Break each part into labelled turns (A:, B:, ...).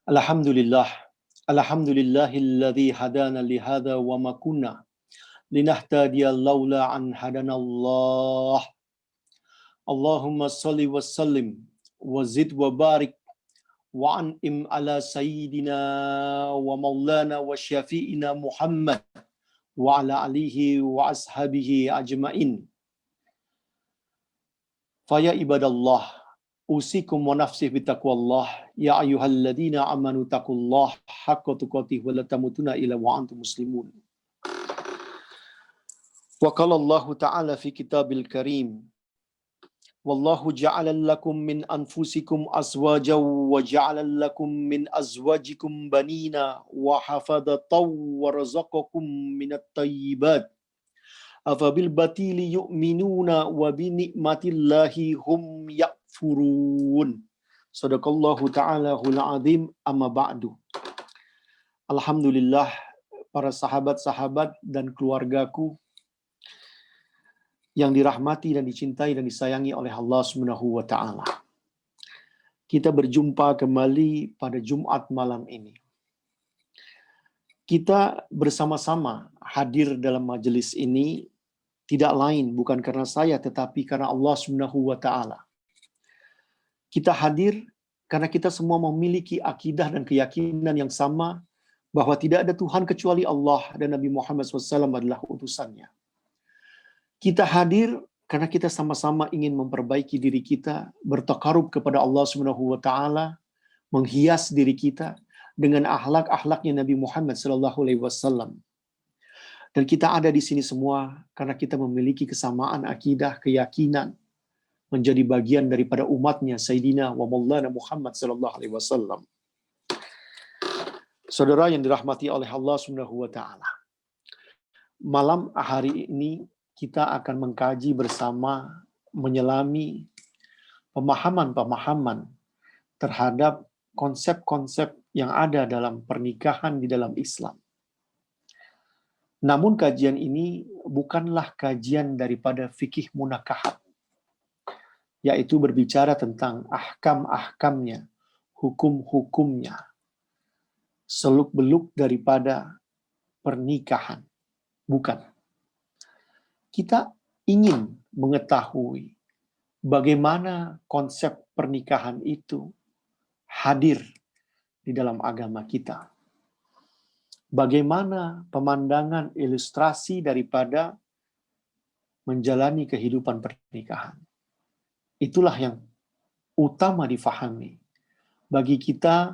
A: Alhamdulillah. Alhamdulillahilladzi hadana lihada wa ma kunna linahtadiya laula an hadanallah. Allahumma salli wa sallim wa zid wa barik wa an'im ala sayyidina wa maulana wa syafi'ina Muhammad wa ala alihi wa ashabihi ajma'in. Faya ibadallah, usikum wa nafsi bitaqwallah, ya ayyuhalladzina amanu taqullah haqqa tuqatih wa la tamutunna illa wa antum muslimun. Wa qala Allah ta'ala fi kitabil karim, wallahu ja'ala lakum min anfusikum azwajan wa ja'ala lakum min azwajikum banina wa hafadatan wa razaqakum minat tayyibat. Afabil batili yu'minuna wa bi ni'matillahi hum yakfurun. Sadaqallahu ta'alahul azim, amma ba'du. Alhamdulillah, para sahabat-sahabat dan keluargaku yang dirahmati dan dicintai dan disayangi oleh Allah Subhanahu wa taala. Kita berjumpa kembali pada Jumat malam ini. Kita bersama-sama hadir dalam majelis ini tidak lain bukan karena saya tetapi karena Allah Subhanahu wa taala. Kita hadir karena kita semua memiliki akidah dan keyakinan yang sama bahwa tidak ada Tuhan kecuali Allah dan Nabi Muhammad SAW adalah utusannya. Kita hadir karena kita sama-sama ingin memperbaiki diri kita, bertakarub kepada Allah Subhanahu wa taala, menghias diri kita dengan akhlak-akhlaknya Nabi Muhammad SAW. Dan kita ada di sini semua karena kita memiliki kesamaan akidah, keyakinan, menjadi bagian daripada umatnya Sayyidina wa Maulana Muhammad SAW. Saudara yang dirahmati oleh Allah Subhanahu wa taala. Malam hari ini kita akan mengkaji bersama, menyelami pemahaman-pemahaman terhadap konsep-konsep yang ada dalam pernikahan di dalam Islam. Namun kajian ini bukanlah kajian daripada fikih munakahat, yaitu berbicara tentang ahkam-ahkamnya, hukum-hukumnya, seluk-beluk daripada pernikahan. Bukan. Kita ingin mengetahui bagaimana konsep pernikahan itu hadir di dalam agama kita. Bagaimana pemandangan ilustrasi daripada menjalani kehidupan pernikahan. Itulah yang utama difahami bagi kita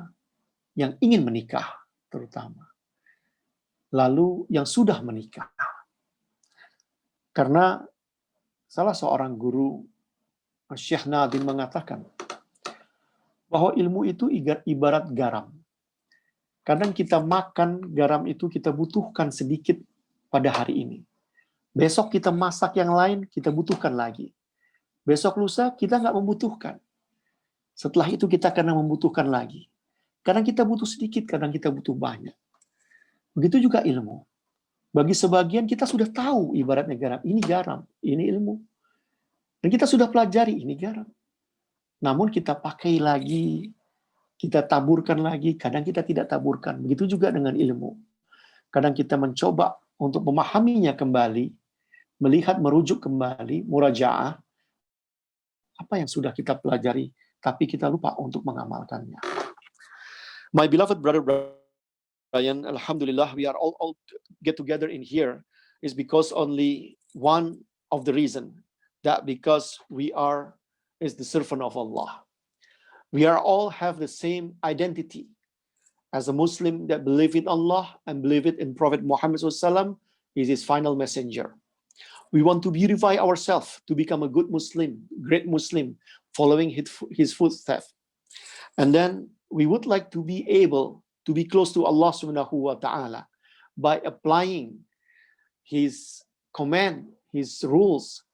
A: yang ingin menikah terutama. Lalu yang sudah menikah. Karena salah seorang guru, Syekh Nadim, mengatakan bahwa ilmu itu ibarat garam. Kadang kita makan garam itu kita butuhkan sedikit pada hari ini. Besok kita masak yang lain, kita butuhkan lagi. Besok lusa kita nggak membutuhkan. Setelah itu kita kadang membutuhkan lagi. Kadang kita butuh sedikit, kadang kita butuh banyak. Begitu juga ilmu. Bagi sebagian kita sudah tahu ibaratnya garam, ini ilmu. Dan kita sudah pelajari ini garam. Namun kita pakai lagi, kita taburkan lagi, kadang kita tidak taburkan. Begitu juga dengan ilmu. Kadang kita mencoba untuk memahaminya kembali, melihat, merujuk kembali, murajaah, apa yang sudah kita pelajari, tapi kita lupa untuk mengamalkannya. My beloved brother Brian, alhamdulillah, we are all get together in here is because only one of the reason, that because we are is the servant of Allah. We are all have the same identity as a Muslim that believe in Allah and believe it in Prophet Muhammad SAW is his final messenger. We want to beautify ourselves to become a good Muslim, great Muslim, following his footsteps. And then we would like to be able to be close to Allah Subhanahu wa ta'ala by applying his command, his rules,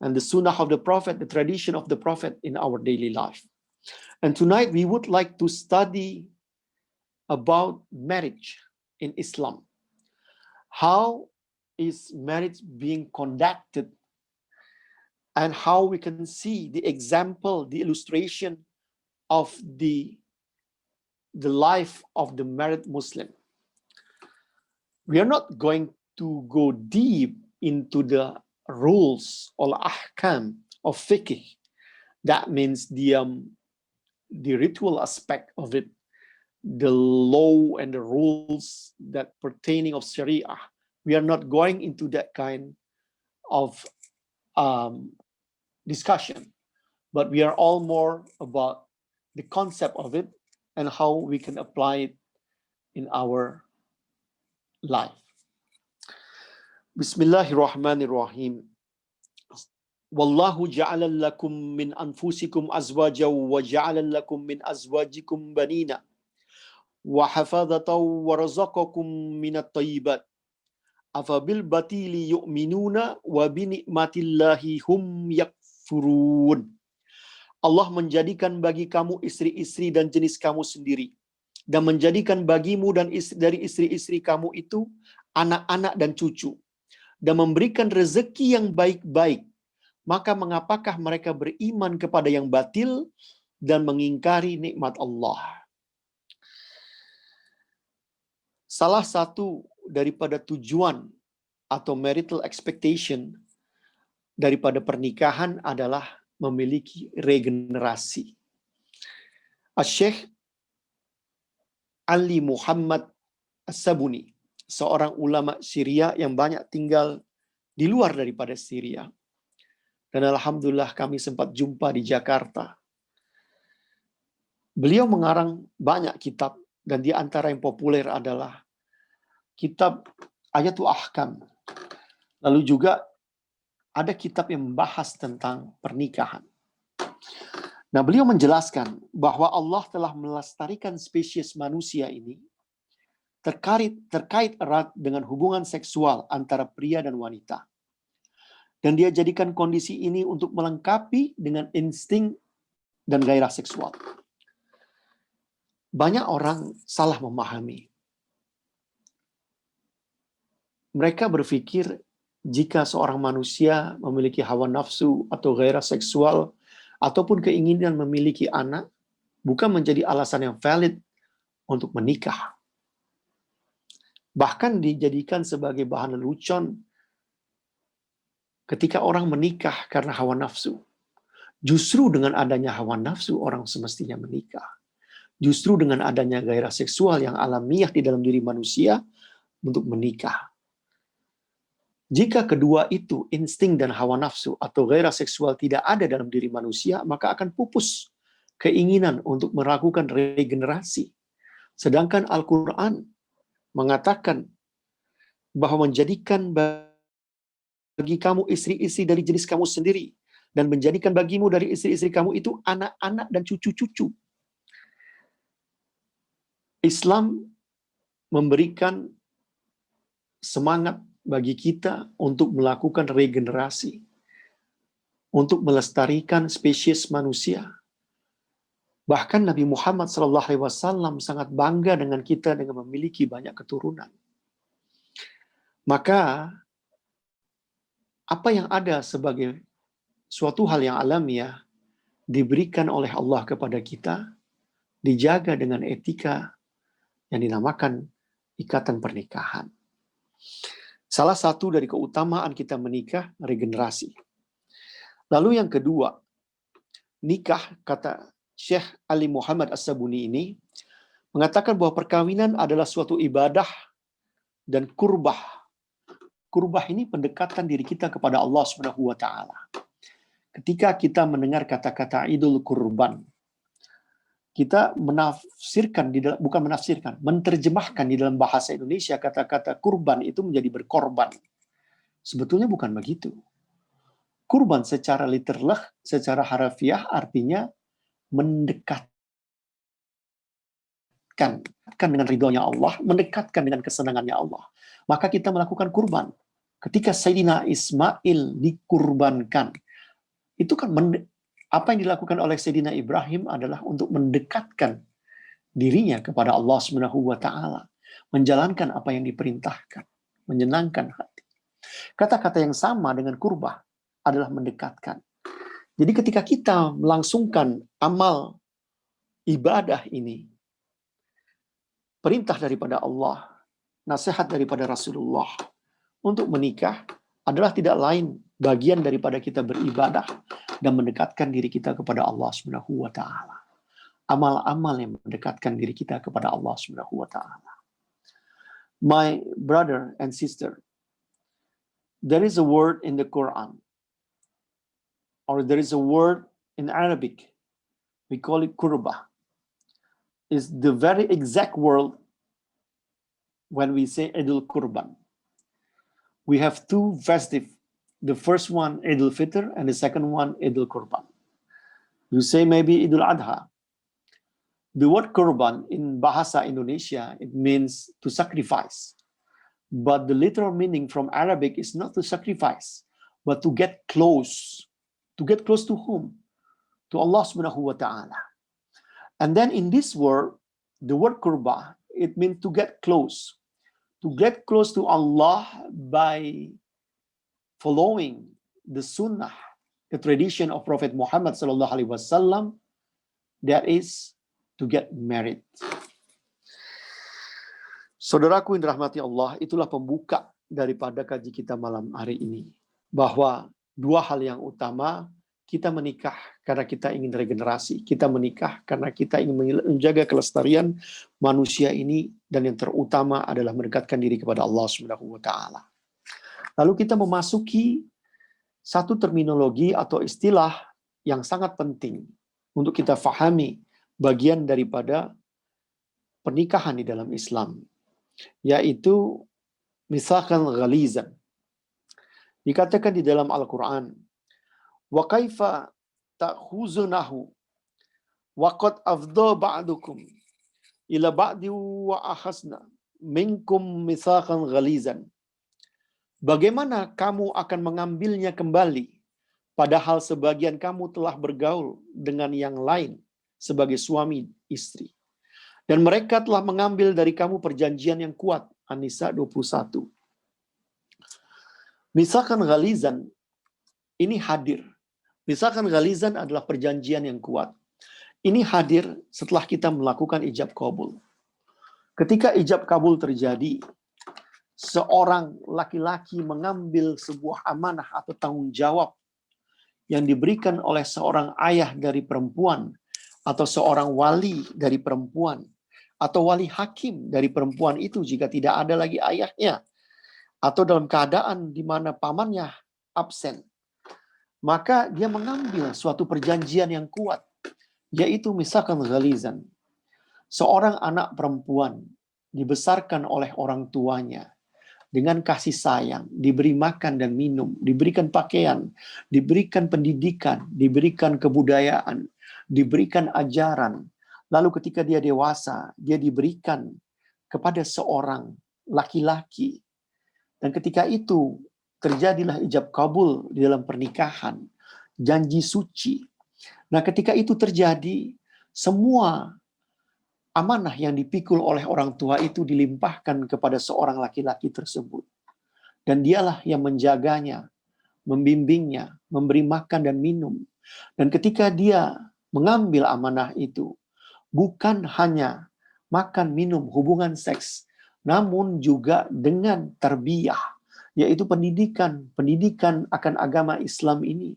A: and the sunnah of the Prophet, the tradition of the Prophet in our daily life. And tonight we would like to study about marriage in Islam. How is marriage being conducted and how we can see the example, the illustration of the the life of the married Muslim. We are not going to go deep into the rules or ahkam of fiqh. That means the ritual aspect of it, the law and the rules that pertaining of Sharia. We are not going into that kind of discussion, but we are all more about the concept of it and how we can apply it in our life. Bismillahirrahmanirrahim. Wallahu ja'ala lakum min anfusikum azwajan wa ja'ala lakum min azwajikum banina wa hafadhatan wa razaqakum minat thayyibat afabil batili yu'minuna wa bi ni'matillahi hum yakfurun. Allah menjadikan bagi kamu istri-istri dan jenis kamu sendiri, dan menjadikan bagimu dan dari istri-istri kamu itu anak-anak dan cucu, dan memberikan rezeki yang baik-baik. Maka mengapakah mereka beriman kepada yang batil dan mengingkari nikmat Allah? Salah satu daripada tujuan atau marital expectation daripada pernikahan adalah memiliki regenerasi. Syekh Ali Muhammad As-Sabuni, seorang ulama Syria yang banyak tinggal di luar daripada Syria. Dan alhamdulillah kami sempat jumpa di Jakarta. Beliau mengarang banyak kitab, dan di antara yang populer adalah kitab Ayatul Ahkam. Lalu juga ada kitab yang membahas tentang pernikahan. Nah, beliau menjelaskan bahwa Allah telah melestarikan spesies manusia ini terkait erat dengan hubungan seksual antara pria dan wanita. Dan dia jadikan kondisi ini untuk melengkapi dengan insting dan gairah seksual. Banyak orang salah memahami. Mereka berpikir jika seorang manusia memiliki hawa nafsu atau gairah seksual ataupun keinginan memiliki anak, bukan menjadi alasan yang valid untuk menikah. Bahkan dijadikan sebagai bahan lelucon ketika orang menikah karena hawa nafsu. Justru dengan adanya hawa nafsu orang semestinya menikah. Justru dengan adanya gairah seksual yang alamiah di dalam diri manusia untuk menikah. Jika kedua itu, insting dan hawa nafsu atau gairah seksual tidak ada dalam diri manusia, maka akan pupus keinginan untuk melakukan regenerasi. Sedangkan Al-Quran mengatakan bahwa menjadikan bagi kamu istri-istri dari jenis kamu sendiri, dan menjadikan bagimu dari istri-istri kamu itu anak-anak dan cucu-cucu. Islam memberikan semangat bagi kita untuk melakukan regenerasi, untuk melestarikan spesies manusia. Bahkan Nabi Muhammad SAW sangat bangga dengan kita dengan memiliki banyak keturunan. Maka apa yang ada sebagai suatu hal yang alamiah diberikan oleh Allah kepada kita, dijaga dengan etika yang dinamakan ikatan pernikahan. Salah satu dari keutamaan kita menikah, regenerasi. Lalu yang kedua, nikah, kata Syekh Ali Muhammad As-Sabuni ini, mengatakan bahwa perkawinan adalah suatu ibadah dan kurbah. Kurbah ini pendekatan diri kita kepada Allah Subhanahu wa taala. Ketika kita mendengar kata-kata Idul Kurban, kita menerjemahkan di dalam bahasa Indonesia kata-kata kurban itu menjadi berkorban. Sebetulnya bukan begitu. Kurban secara literal, secara harafiah artinya mendekatkan dengan ridhonya Allah, mendekatkan dengan kesenangannya Allah. Maka kita melakukan kurban. Ketika Sayyidina Ismail dikurbankan, itu kan apa yang dilakukan oleh Sayyidina Ibrahim adalah untuk mendekatkan dirinya kepada Allah Subhanahu wa taala, menjalankan apa yang diperintahkan, menyenangkan hati. Kata-kata yang sama dengan kurbah adalah mendekatkan. Jadi ketika kita melangsungkan amal ibadah ini, perintah daripada Allah, nasihat daripada Rasulullah untuk menikah adalah tidak lain bagian daripada kita beribadah dan mendekatkan diri kita kepada Allah Subhanahu wa taala. Amal-amal yang mendekatkan diri kita kepada Allah Subhanahu wa taala. My brother and sister, there is a word in the Quran, or there is a word in Arabic, we call it kurba. It's the very exact word when we say Idul Kurban. We have two festive. The first one, Idul Fitr, and the second one, Idul Kurban. You say maybe Idul Adha. The word kurban in Bahasa Indonesia, it means to sacrifice. But the literal meaning from Arabic is not to sacrifice, but to get close. To get close to whom? To Allah Subhanahu wa ta'ala. And then in this word, the word kurba, it means to get close. To get close to Allah by following the sunnah, the tradition of Prophet Muhammad sallallahu alaihi wasallam, that is to get married. Saudaraku yang dirahmati Allah, itulah pembuka daripada kaji kita malam hari ini. Bahwa dua hal yang utama, kita menikah karena kita ingin regenerasi. Kita menikah karena kita ingin menjaga kelestarian manusia ini. Dan yang terutama adalah mendekatkan diri kepada Allah Subhanahu wa ta'ala. Lalu kita memasuki satu terminologi atau istilah yang sangat penting untuk kita fahami bagian daripada pernikahan di dalam Islam, yaitu misalkan ghalizan. Dikatakan di dalam Al-Quran, wa kaifa ta'khuzunahu wa qad afdha ba'dukum ila ba'di wa akhasna minkum misalkan ghalizan. Bagaimana kamu akan mengambilnya kembali, padahal sebagian kamu telah bergaul dengan yang lain sebagai suami istri. Dan mereka telah mengambil dari kamu perjanjian yang kuat. An-Nisa 21. Misalkan ghalizan, ini hadir. Misalkan ghalizan adalah perjanjian yang kuat. Ini hadir setelah kita melakukan ijab kabul. Ketika ijab kabul terjadi, seorang laki-laki mengambil sebuah amanah atau tanggung jawab yang diberikan oleh seorang ayah dari perempuan, atau seorang wali dari perempuan, atau wali hakim dari perempuan itu jika tidak ada lagi ayahnya, atau dalam keadaan di mana pamannya absen. Maka dia mengambil suatu perjanjian yang kuat, yaitu misalkan ghalizan. Seorang anak perempuan dibesarkan oleh orang tuanya dengan kasih sayang, diberi makan dan minum, diberikan pakaian, diberikan pendidikan, diberikan kebudayaan, diberikan ajaran. Lalu ketika dia dewasa, dia diberikan kepada seorang laki-laki. Dan ketika itu terjadilah ijab kabul di dalam pernikahan, janji suci. Nah, ketika itu terjadi, semua amanah yang dipikul oleh orang tua itu dilimpahkan kepada seorang laki-laki tersebut. Dan dialah yang menjaganya, membimbingnya, memberi makan dan minum. Dan ketika dia mengambil amanah itu, bukan hanya makan, minum, hubungan seks, namun juga dengan tarbiyah, yaitu pendidikan akan agama Islam ini,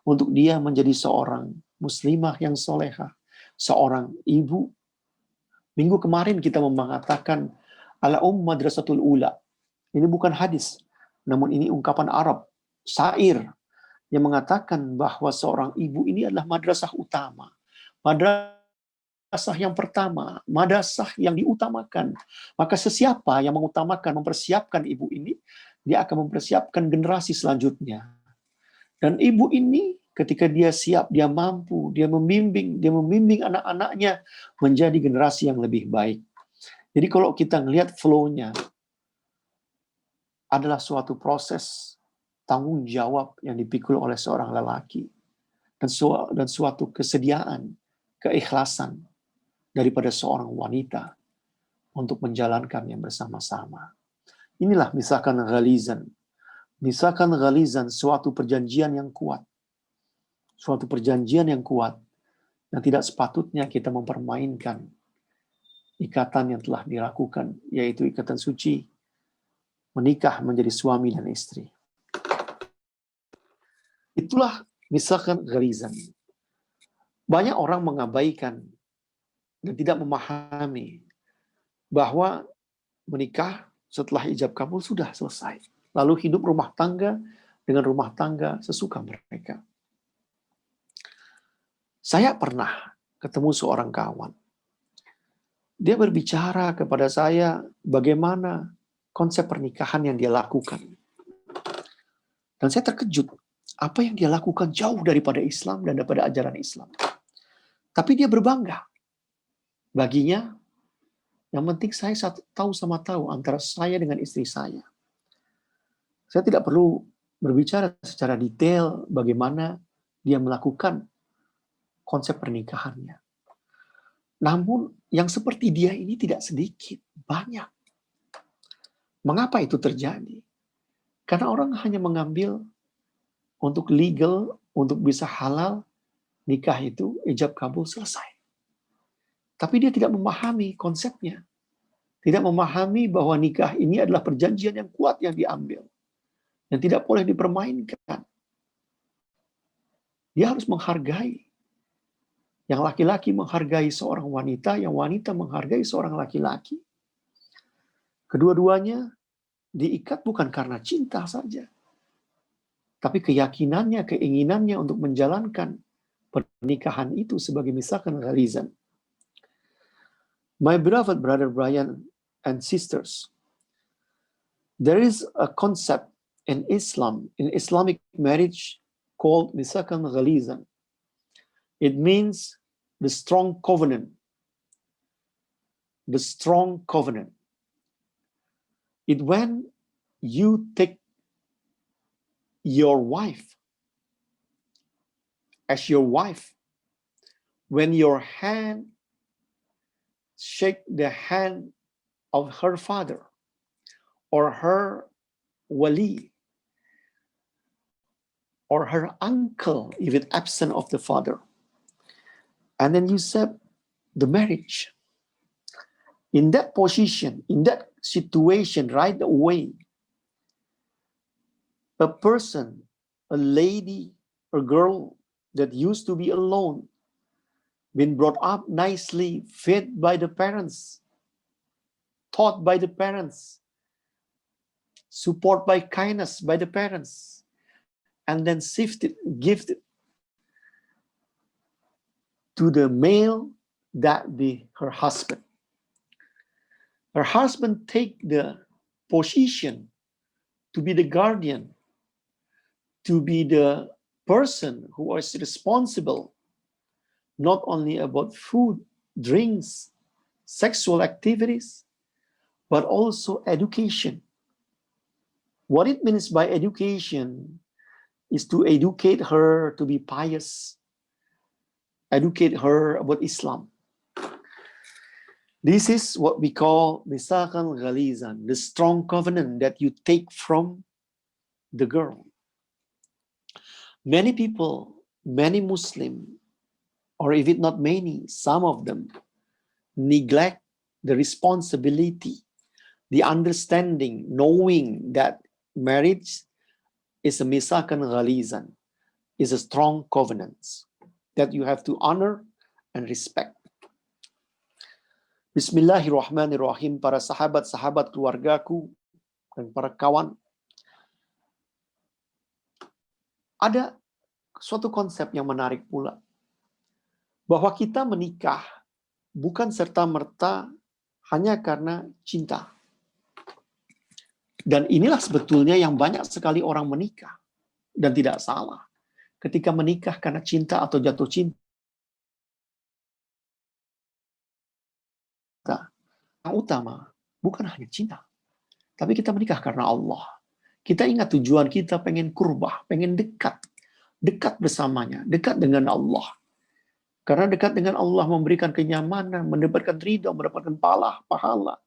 A: untuk dia menjadi seorang muslimah yang solehah, seorang ibu. Minggu kemarin kita mengatakan ala madrasatul ula. Ini bukan hadis, namun ini ungkapan Arab, syair, yang mengatakan bahwa seorang ibu ini adalah madrasah utama. Madrasah yang pertama, madrasah yang diutamakan. Maka sesiapa yang mengutamakan, mempersiapkan ibu ini, dia akan mempersiapkan generasi selanjutnya. Dan ibu ini ketika dia siap, dia mampu, dia membimbing anak-anaknya menjadi generasi yang lebih baik. Jadi kalau kita melihat flow-nya, adalah suatu proses tanggung jawab yang dipikul oleh seorang lelaki. Dan suatu kesediaan, keikhlasan daripada seorang wanita untuk menjalankannya bersama-sama. Inilah misalkan ghalizan. Misalkan ghalizan, suatu perjanjian yang kuat. Suatu perjanjian yang kuat yang tidak sepatutnya kita mempermainkan. ikatan yang telah dilakukan, yaitu ikatan suci, menikah menjadi suami dan istri. Itulah misalkan gharizan. Banyak orang mengabaikan dan tidak memahami bahwa menikah setelah ijab kabul sudah selesai. Lalu hidup rumah tangga dengan rumah tangga sesuka mereka. Saya pernah ketemu seorang kawan. Dia berbicara kepada saya bagaimana konsep pernikahan yang dia lakukan. Dan saya terkejut. Apa yang dia lakukan jauh daripada Islam dan daripada ajaran Islam. Tapi dia berbangga. Baginya, yang penting saya tahu sama tahu antara saya dengan istri saya. Saya tidak perlu berbicara secara detail bagaimana dia melakukan konsep pernikahannya. Namun yang seperti dia ini tidak sedikit, banyak. Mengapa itu terjadi? Karena orang hanya mengambil untuk legal, untuk bisa halal, nikah itu ijab kabul selesai. Tapi dia tidak memahami konsepnya. Tidak memahami bahwa nikah ini adalah perjanjian yang kuat yang diambil. Dan tidak boleh dipermainkan. Dia harus menghargai. Yang laki-laki menghargai seorang wanita, yang wanita menghargai seorang laki-laki. Kedua-duanya diikat bukan karena cinta saja. Tapi keyakinannya, keinginannya untuk menjalankan pernikahan itu sebagai misalkan gharizan. My beloved brother Brian and sisters, there is a concept in Islam, in Islamic marriage called misalkan gharizan. It means the strong covenant. The strong covenant. It when you take your wife as your wife, when your hand shake the hand of her father or her wali or her uncle, even absent of the father. And then you said the marriage. In that position, in that situation, right away, a person, a lady, a girl that used to be alone, been brought up nicely, fed by the parents, taught by the parents, support by kindness by the parents, and then gifted to the male that be her husband. Her husband take the position to be the guardian, to be the person who is responsible not only about food, drinks, sexual activities, but also education. What it means by education is to educate her to be pious, educate her about Islam. This is what we call misalkan ghalizan, the strong covenant that you take from the girl. Many people, many Muslim, or if it not many, some of them neglect the responsibility, the understanding, knowing that marriage is a misalkan ghalizan, is a strong covenant that you have to honor and respect. Bismillahirrahmanirrahim, para sahabat-sahabat keluargaku dan para kawan. Ada suatu konsep yang menarik pula. Bahwa kita menikah bukan serta-merta hanya karena cinta. Dan inilah sebetulnya yang banyak sekali orang menikah. Dan tidak salah. Ketika menikah karena cinta atau jatuh cinta. Yang utama bukan hanya cinta. Tapi kita menikah karena Allah. Kita ingat tujuan kita pengen kurbah, pengen dekat. Dekat bersamanya, dekat dengan Allah. Karena dekat dengan Allah memberikan kenyamanan, mendapatkan ridho, mendapatkan pahala,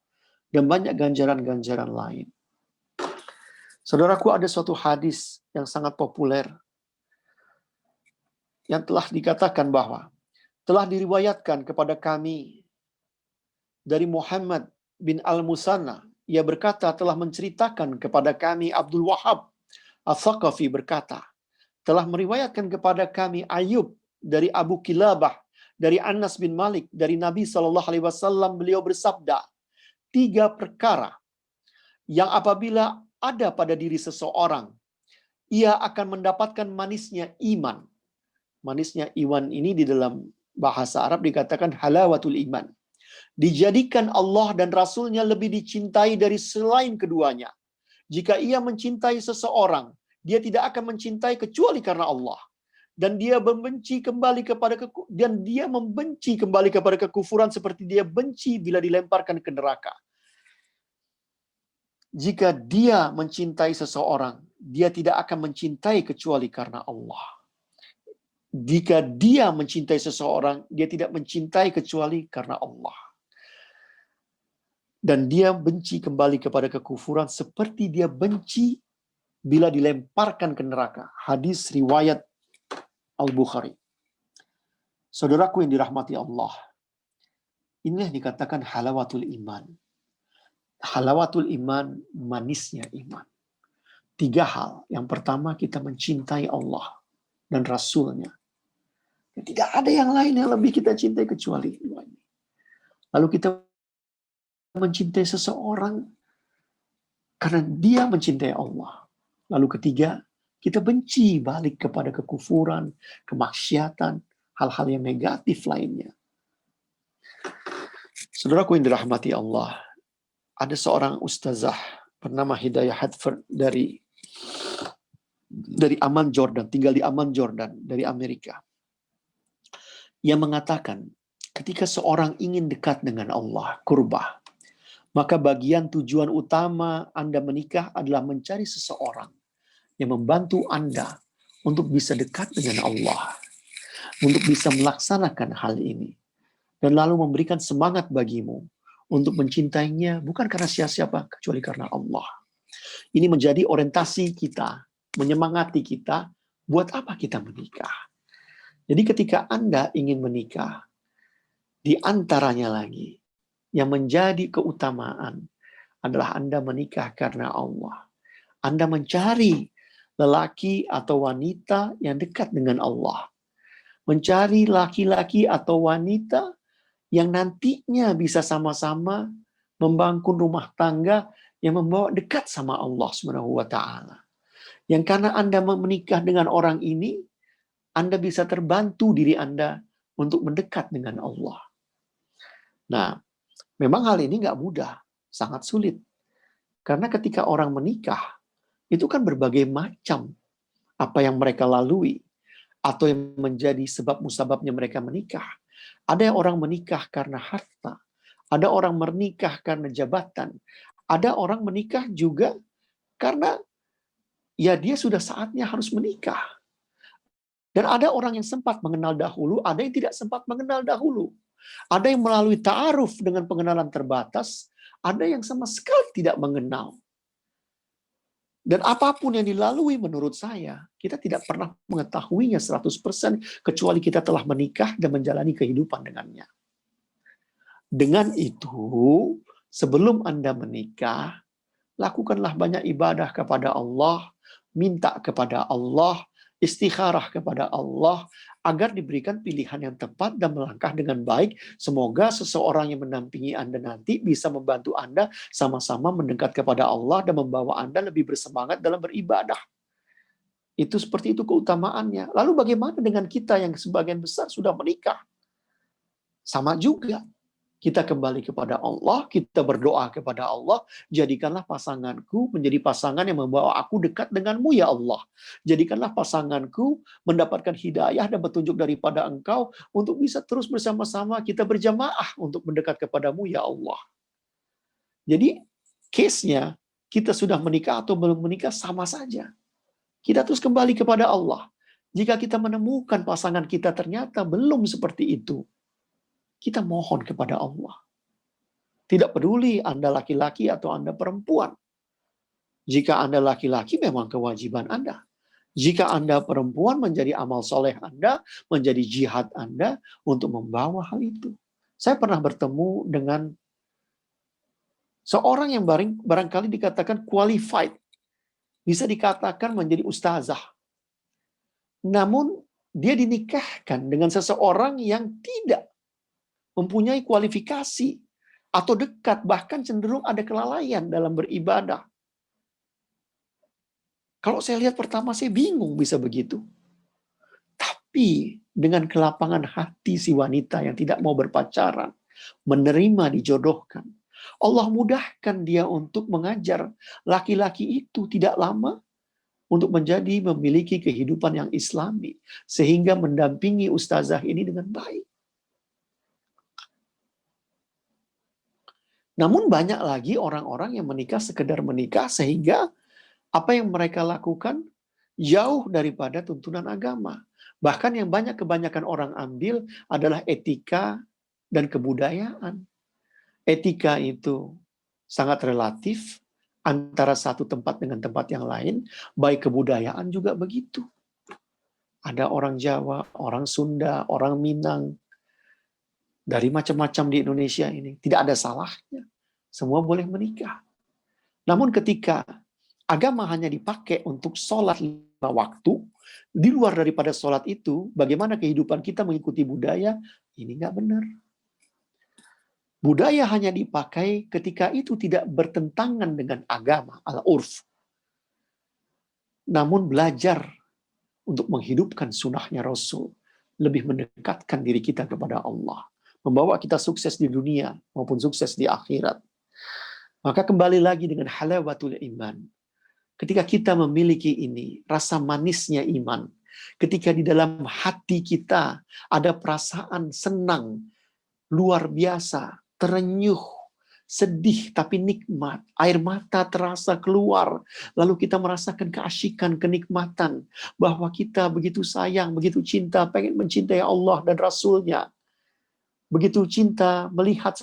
A: dan banyak ganjaran-ganjaran lain. Saudaraku, ada suatu hadis yang sangat populer yang telah dikatakan bahwa telah diriwayatkan kepada kami dari Muhammad bin Al-Musanna, ia berkata telah menceritakan kepada kami Abdul Wahab Al-Thaqafi berkata, telah meriwayatkan kepada kami Ayub dari Abu Kilabah, dari Anas bin Malik, dari Nabi SAW, beliau bersabda, 3 perkara yang apabila ada pada diri seseorang, ia akan mendapatkan manisnya iman. Manisnya iman ini di dalam bahasa Arab dikatakan halawatul iman. Dijadikan Allah dan Rasulnya lebih dicintai dari selain keduanya. Jika ia mencintai seseorang, dia tidak akan mencintai kecuali karena Allah. Dan dia membenci kembali kepada kekufuran seperti dia benci bila dilemparkan ke neraka. Jika dia mencintai seseorang, dia tidak akan mencintai kecuali karena Allah. Jika dia mencintai seseorang, dia tidak mencintai kecuali karena Allah. Dan dia benci kembali kepada kekufuran seperti dia benci bila dilemparkan ke neraka. Hadis riwayat Al-Bukhari. Saudaraku yang dirahmati Allah, inilah dikatakan halawatul iman. Halawatul iman, manisnya iman. 3 hal. Yang pertama, kita mencintai Allah dan Rasulnya. Tidak ada yang lain yang lebih kita cintai kecuali dua ini. Lalu kita mencintai seseorang karena dia mencintai Allah. Lalu ketiga, kita benci balik kepada kekufuran, kemaksiatan, hal-hal yang negatif lainnya. Saudaraku yang dirahmati Allah, ada seorang ustazah bernama Hidayah Hadford dari Amman, Jordan, tinggal di Amman, Jordan, dari Amerika. Ia mengatakan, ketika seorang ingin dekat dengan Allah, qurbah, maka bagian tujuan utama Anda menikah adalah mencari seseorang yang membantu Anda untuk bisa dekat dengan Allah, untuk bisa melaksanakan hal ini, dan lalu memberikan semangat bagimu untuk mencintainya bukan karena siapa-siapa, kecuali karena Allah. Ini menjadi orientasi kita, menyemangati kita, buat apa kita menikah. Jadi ketika Anda ingin menikah, di antaranya lagi, yang menjadi keutamaan adalah Anda menikah karena Allah. Anda mencari lelaki atau wanita yang dekat dengan Allah. Mencari laki-laki atau wanita yang nantinya bisa sama-sama membangun rumah tangga yang membawa dekat sama Allah SWT. Yang karena Anda menikah dengan orang ini, Anda bisa terbantu diri Anda untuk mendekat dengan Allah. Nah, memang hal ini nggak mudah, sangat sulit. Karena ketika orang menikah, itu kan berbagai macam apa yang mereka lalui, atau yang menjadi sebab musababnya mereka menikah. Ada orang menikah karena harta, ada orang menikah karena jabatan, ada orang menikah juga karena ya dia sudah saatnya harus menikah. Dan ada orang yang sempat mengenal dahulu, ada yang tidak sempat mengenal dahulu. Ada yang melalui ta'aruf dengan pengenalan terbatas, ada yang sama sekali tidak mengenal. Dan apapun yang dilalui menurut saya, kita tidak pernah mengetahuinya 100% kecuali kita telah menikah dan menjalani kehidupan dengannya. Dengan itu, sebelum Anda menikah, lakukanlah banyak ibadah kepada Allah, minta kepada Allah, istikharah kepada Allah, agar diberikan pilihan yang tepat dan melangkah dengan baik. Semoga seseorang yang mendampingi Anda nanti bisa membantu Anda sama-sama mendekat kepada Allah dan membawa Anda lebih bersemangat dalam beribadah. Itu seperti itu keutamaannya. Lalu bagaimana dengan kita yang sebagian besar sudah menikah? Sama juga. Kita kembali kepada Allah, kita berdoa kepada Allah, jadikanlah pasanganku menjadi pasangan yang membawa aku dekat denganmu ya Allah. Jadikanlah pasanganku mendapatkan hidayah dan petunjuk daripada Engkau untuk bisa terus bersama-sama kita berjamaah untuk mendekat kepadamu ya Allah. Jadi case-nya kita sudah menikah atau belum menikah sama saja. Kita terus kembali kepada Allah. Jika kita menemukan pasangan kita ternyata belum seperti itu, kita mohon kepada Allah. Tidak peduli Anda laki-laki atau Anda perempuan. Jika Anda laki-laki memang kewajiban Anda. Jika Anda perempuan menjadi amal soleh Anda, menjadi jihad Anda untuk membawa hal itu. Saya pernah bertemu dengan Seorang yang barangkali dikatakan qualified, bisa dikatakan menjadi ustazah. Namun dia dinikahkan dengan seseorang yang tidak mempunyai kualifikasi atau dekat, bahkan cenderung ada kelalaian dalam beribadah. Kalau saya lihat pertama, saya bingung bisa begitu. Tapi dengan kelapangan hati si wanita yang tidak mau berpacaran, menerima dijodohkan, Allah mudahkan dia untuk mengajar laki-laki itu tidak lama untuk memiliki kehidupan yang islami, sehingga mendampingi ustazah ini dengan baik. Namun banyak lagi orang-orang yang menikah sekedar menikah, sehingga apa yang mereka lakukan jauh daripada tuntunan agama. Bahkan yang kebanyakan orang ambil adalah etika dan kebudayaan. Etika itu sangat relatif antara satu tempat dengan tempat yang lain, baik kebudayaan juga begitu. Ada orang Jawa, orang Sunda, orang Minang, dari macam-macam di Indonesia ini. Tidak ada salahnya. Semua boleh menikah. Namun ketika agama hanya dipakai untuk sholat 5 waktu, di luar daripada sholat itu, bagaimana kehidupan kita mengikuti budaya, ini nggak benar. Budaya hanya dipakai ketika itu tidak bertentangan dengan agama, al-urf. Namun belajar untuk menghidupkan sunnahnya Rasul, lebih mendekatkan diri kita kepada Allah, membawa kita sukses di dunia maupun sukses di akhirat. Maka kembali lagi dengan halawatul iman. Ketika kita memiliki ini, rasa manisnya iman, ketika di dalam hati kita ada perasaan senang, luar biasa, terenyuh, sedih tapi nikmat, air mata terasa keluar, lalu kita merasakan keasyikan, kenikmatan, bahwa kita begitu sayang, begitu cinta, pengen mencintai Allah dan Rasulnya, begitu cinta melihat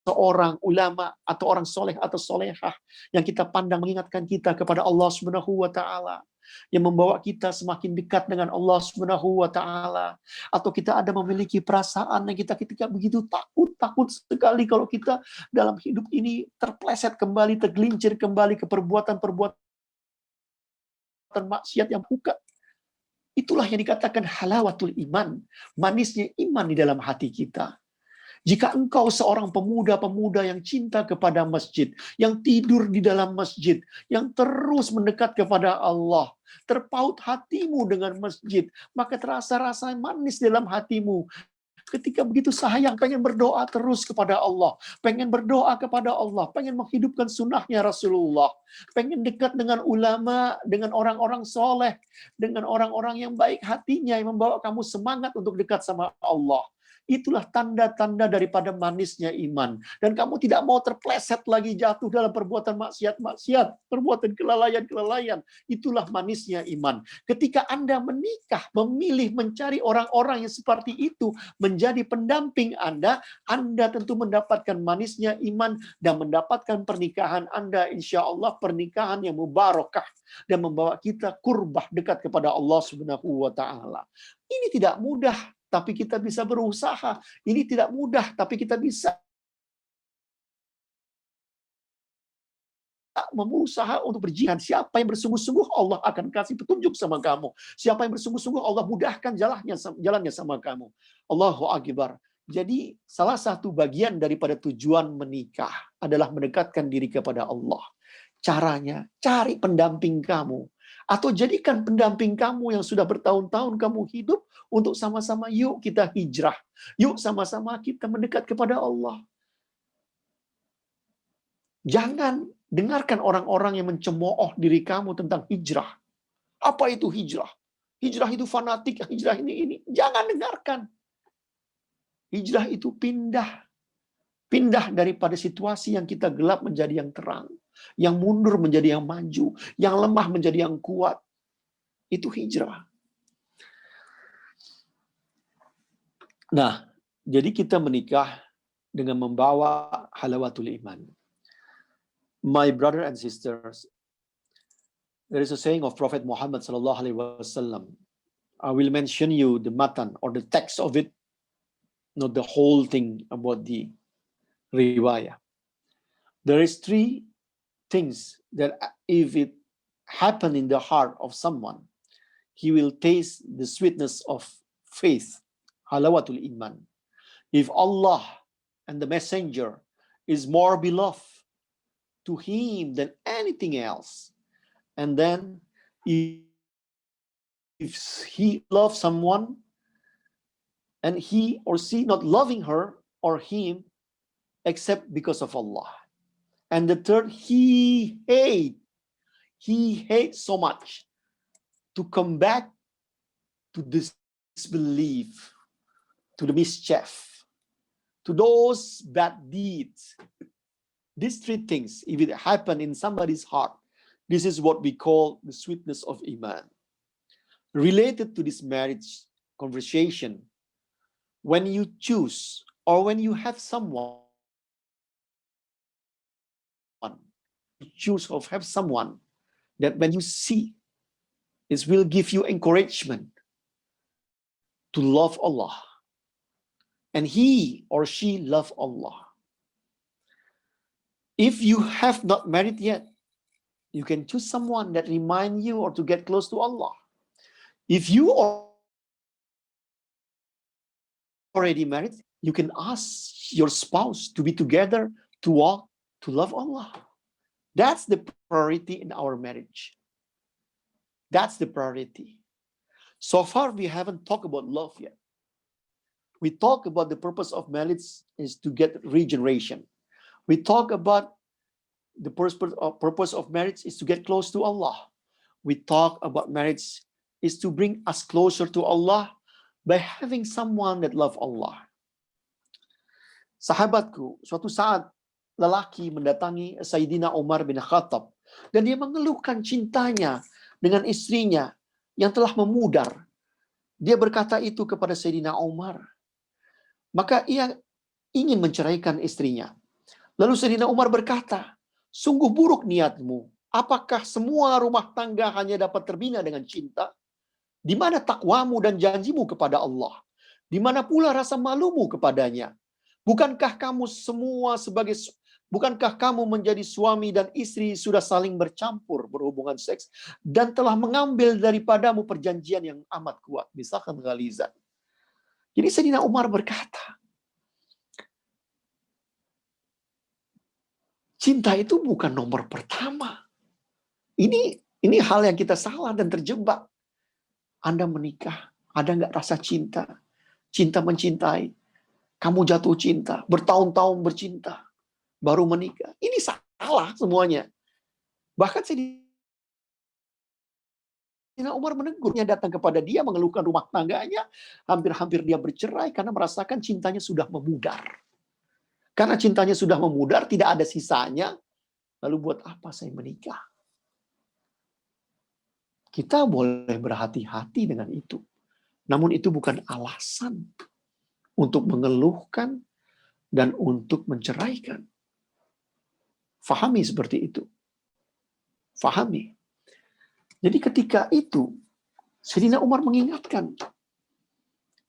A: seorang ulama atau orang soleh atau solehah yang kita pandang mengingatkan kita kepada Allah Subhanahu wa taala, yang membawa kita semakin dekat dengan Allah Subhanahu wa taala, atau kita ada memiliki perasaan yang kita ketika begitu takut sekali kalau kita dalam hidup ini terpleset kembali, tergelincir kembali ke perbuatan-perbuatan maksiat yang bukan. Itulah yang dikatakan halawatul iman, manisnya iman di dalam hati kita. Jika engkau seorang pemuda-pemuda yang cinta kepada masjid, yang tidur di dalam masjid, yang terus mendekat kepada Allah, terpaut hatimu dengan masjid, maka terasa rasa manis dalam hatimu. Ketika begitu sayang, pengen berdoa terus kepada Allah, pengen berdoa kepada Allah, pengen menghidupkan sunnahnya Rasulullah, pengen dekat dengan ulama, dengan orang-orang soleh, dengan orang-orang yang baik hatinya, yang membawa kamu semangat untuk dekat sama Allah. Itulah tanda-tanda daripada manisnya iman. Dan kamu tidak mau terpleset lagi jatuh dalam perbuatan maksiat-maksiat, perbuatan kelalaian-kelalaian. Itulah manisnya iman. Ketika Anda menikah, memilih mencari orang-orang yang seperti itu menjadi pendamping Anda tentu mendapatkan manisnya iman dan mendapatkan pernikahan Anda, insya Allah pernikahan yang mubarakah dan membawa kita kurbah dekat kepada Allah Subhanahu wa taala. Ini tidak mudah, tapi kita bisa berusaha. Ini tidak mudah, tapi kita bisa berusaha untuk berjihad. Siapa yang bersungguh-sungguh, Allah akan kasih petunjuk sama kamu. Siapa yang bersungguh-sungguh, Allah mudahkan jalannya sama kamu. Allahu Akbar. Jadi salah satu bagian daripada tujuan menikah adalah mendekatkan diri kepada Allah. Caranya, cari pendamping kamu. Atau jadikan pendamping kamu yang sudah bertahun-tahun kamu hidup untuk sama-sama yuk kita hijrah. Yuk sama-sama kita mendekat kepada Allah. Jangan dengarkan orang-orang yang mencemooh diri kamu tentang hijrah. Apa itu hijrah? Hijrah itu fanatik, hijrah ini. Jangan dengarkan. Hijrah itu pindah. Pindah daripada situasi yang kita gelap menjadi yang terang. Yang mundur menjadi yang maju. Yang lemah menjadi yang kuat. Itu hijrah. Nah, jadi kita menikah dengan membawa halawatul iman. My brother and sisters, there is a saying of Prophet Muhammad sallallahu alaihi wasallam. I will mention you the matan or the text of it, not the whole thing about the riwayah. There is three things that if it happen in the heart of someone, he will taste the sweetness of faith, halawatul iman. If Allah and the messenger is more beloved to him than anything else, and then if he loves someone and he or she not loving her or him except because of Allah. And the third, he hates so much to come back to this disbelief, to the mischief, to those bad deeds. These three things, if it happen in somebody's heart, this is what we call the sweetness of Iman. Related to this marriage conversation, when you choose or when you have someone, choose or have someone that when you see, it will give you encouragement to love Allah. And he or she love Allah. If you have not married yet, you can choose someone that remind you or to get close to Allah. If you are already married, you can ask your spouse to be together, to walk, to love Allah. That's the priority in our marriage. That's the priority. So far, we haven't talked about love yet. We talk about the purpose of marriage is to get regeneration. We talk about the purpose of marriage is to get close to Allah. We talk about marriage is to bring us closer to Allah by having someone that love Allah. Sahabatku, suatu saat lelaki mendatangi Sayyidina Umar bin Khattab dan dia mengeluhkan cintanya dengan istrinya yang telah memudar. Dia berkata itu kepada Sayyidina Umar. Maka ia ingin menceraikan istrinya. Lalu Sayyidina Umar berkata, sungguh buruk niatmu. Apakah semua rumah tangga hanya dapat terbina dengan cinta? Di mana takwamu dan janjimu kepada Allah? Di mana pula rasa malumu kepadanya? Bukankah kamu menjadi suami dan istri sudah saling bercampur berhubungan seks dan telah mengambil daripadamu perjanjian yang amat kuat, misalkan ghalizan. Jadi Sayyidina Umar berkata, cinta itu bukan nomor pertama. Ini hal yang kita salah dan terjebak. Anda menikah, ada nggak rasa cinta? Cinta mencintai. Kamu jatuh cinta, bertahun-tahun bercinta, baru menikah. Ini salah semuanya. Bahkan Sayyidina Umar menegurnya, datang kepada dia, mengeluhkan rumah tangganya, hampir-hampir dia bercerai karena merasakan cintanya sudah memudar. Karena cintanya sudah memudar, tidak ada sisanya, lalu buat apa saya menikah? Kita boleh berhati-hati dengan itu. Namun itu bukan alasan untuk mengeluhkan dan untuk menceraikan. Fahami seperti itu. Fahami. Jadi ketika itu, Sayyidina Umar mengingatkan,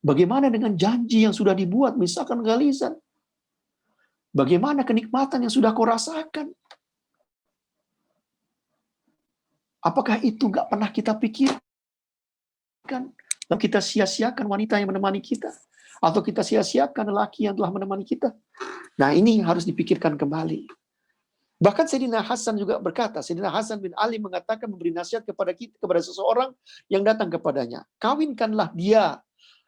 A: bagaimana dengan janji yang sudah dibuat, misalkan ghalizan? Bagaimana kenikmatan yang sudah kau rasakan? Apakah itu gak pernah kita pikirkan? Lalu kita sia-siakan wanita yang menemani kita? Atau kita sia-siakan lelaki yang telah menemani kita? Nah, ini harus dipikirkan kembali. Bahkan Sayyidina Hasan juga berkata, Sayyidina Hasan bin Ali mengatakan, memberi nasihat kepada seseorang yang datang kepadanya. Kawinkanlah dia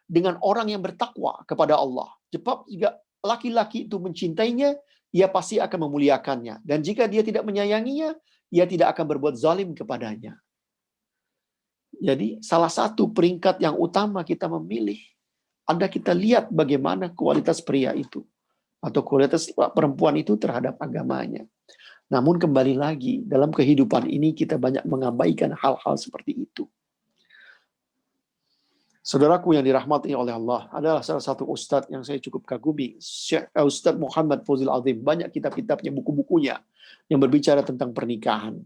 A: dengan orang yang bertakwa kepada Allah. Sebab jika laki-laki itu mencintainya, ia pasti akan memuliakannya. Dan jika dia tidak menyayanginya, ia tidak akan berbuat zalim kepadanya. Jadi salah satu peringkat yang utama kita memilih, ada kita lihat bagaimana kualitas pria itu. Atau kualitas perempuan itu terhadap agamanya. Namun kembali lagi, dalam kehidupan ini kita banyak mengabaikan hal-hal seperti itu. Saudaraku yang dirahmati oleh Allah, adalah salah satu ustadz yang saya cukup kagumi, Ustadz Muhammad Fawzil Adzim. Banyak kitab-kitabnya, buku-bukunya yang berbicara tentang pernikahan.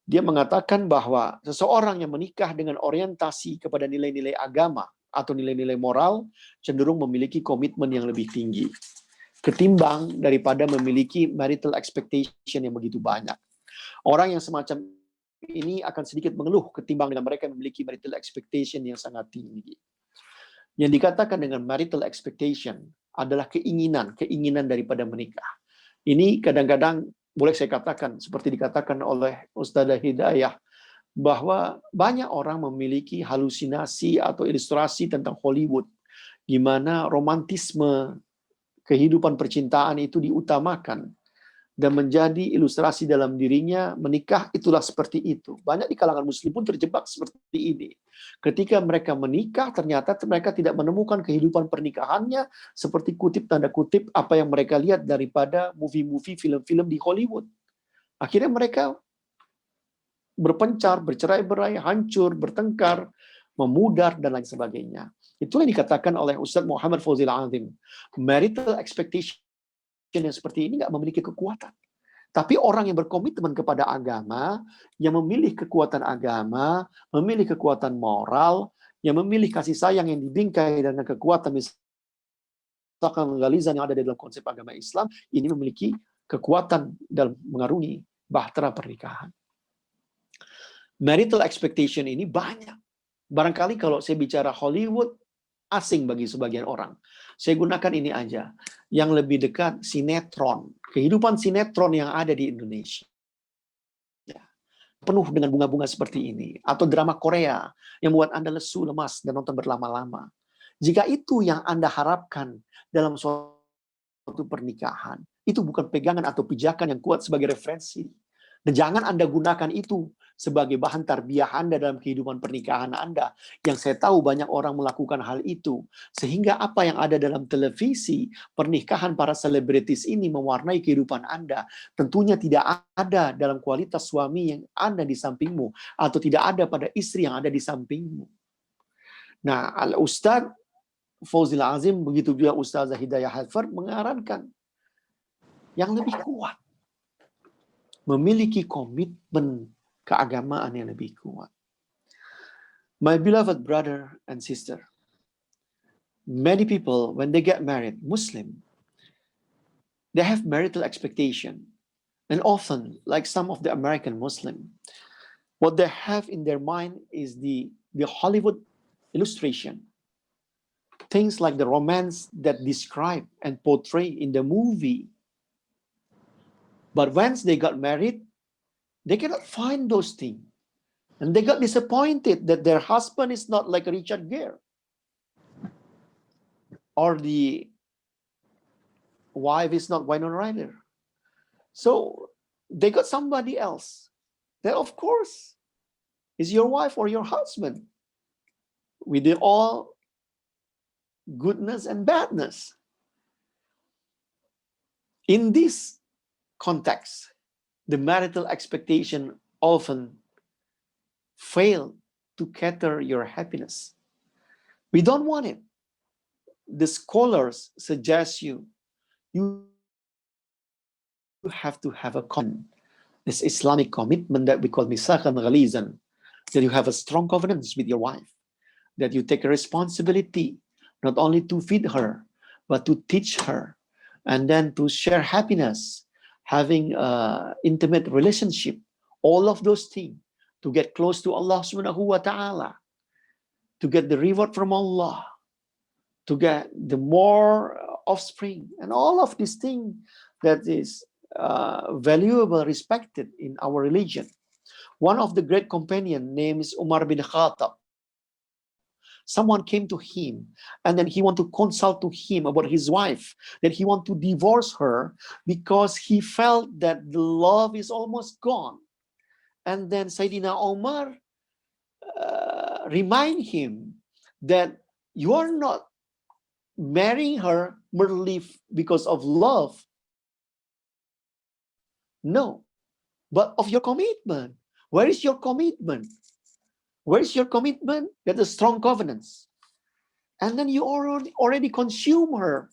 A: Dia mengatakan bahwa seseorang yang menikah dengan orientasi kepada nilai-nilai agama atau nilai-nilai moral cenderung memiliki komitmen yang lebih tinggi. ketimbang daripada memiliki marital expectation yang begitu banyak. Orang yang semacam ini akan sedikit mengeluh ketimbang dengan mereka yang memiliki marital expectation yang sangat tinggi. Yang dikatakan dengan marital expectation adalah keinginan daripada menikah. Ini kadang-kadang boleh saya katakan, seperti dikatakan oleh Ustazah Hidayah, bahwa banyak orang memiliki halusinasi atau ilustrasi tentang Hollywood, di mana romantisme kehidupan percintaan itu diutamakan dan menjadi ilustrasi dalam dirinya. Menikah itulah seperti itu. Banyak di kalangan muslim pun terjebak seperti ini. Ketika mereka menikah, ternyata mereka tidak menemukan kehidupan pernikahannya seperti kutip tanda kutip apa yang mereka lihat daripada movie-movie, film-film di Hollywood. Akhirnya mereka berpencar, bercerai-berai, hancur, bertengkar, memudar, dan lain sebagainya. Itulah yang dikatakan oleh Ustaz Muhammad Fawzil Azim. Marital expectation yang seperti ini nggak memiliki kekuatan. Tapi orang yang berkomitmen kepada agama, yang memilih kekuatan agama, memilih kekuatan moral, yang memilih kasih sayang yang dibingkai dengan kekuatan misalkan legalizan yang ada di dalam konsep agama Islam, ini memiliki kekuatan dalam mengarungi bahtera pernikahan. Marital expectation ini banyak. Barangkali kalau saya bicara Hollywood, asing bagi sebagian orang. Saya gunakan ini aja. Yang lebih dekat, sinetron. Kehidupan sinetron yang ada di Indonesia. Penuh dengan bunga-bunga seperti ini. Atau drama Korea yang membuat Anda lesu, lemas, dan nonton berlama-lama. Jika itu yang Anda harapkan dalam suatu pernikahan, itu bukan pegangan atau pijakan yang kuat sebagai referensi. Dan jangan Anda gunakan itu sebagai bahan tarbiyah Anda dalam kehidupan pernikahan Anda. Yang saya tahu banyak orang melakukan hal itu. Sehingga apa yang ada dalam televisi, pernikahan para selebritis ini mewarnai kehidupan Anda. Tentunya tidak ada dalam kualitas suami yang Anda di sampingmu. Atau tidak ada pada istri yang ada di sampingmu. Nah, Al-Ustaz Fawzil Azim, begitu juga Ustazah Hidayah Harfard mengarankan yang lebih kuat. Memiliki komitmen keagamaan yang lebih kuat. My beloved brother and sister, many people when they get married, Muslim, they have marital expectation. And often, like some of the American Muslim, what they have in their mind is the Hollywood illustration. Things like the romance that describe and portray in the movie. But once they got married, they cannot find those things. And they got disappointed that their husband is not like Richard Gere. Or the wife is not Winona Ryder. So they got somebody else. That of course is your wife or your husband. With the all goodness and badness. In this context, the marital expectation often fail to cater your happiness. We don't want it. The scholars suggest you have to have this Islamic commitment that we call misaqan ghalizan, that you have a strong covenant with your wife, that you take a responsibility not only to feed her, but to teach her, and then to share happiness, having an intimate relationship, all of those things, to get close to Allah subhanahu wa ta'ala, to get the reward from Allah, to get the more offspring, and all of these things that is valuable, respected in our religion. One of the great companion named Umar bin Khattab. Someone came to him and then he wanted to consult to him about his wife, that he wanted to divorce her because he felt that the love is almost gone. And then Sayyidina Umar remind him that you are not marrying her merely because of love. No, but of your commitment. Where is your commitment? Where is your commitment? That is strong covenants. And then you already consume her.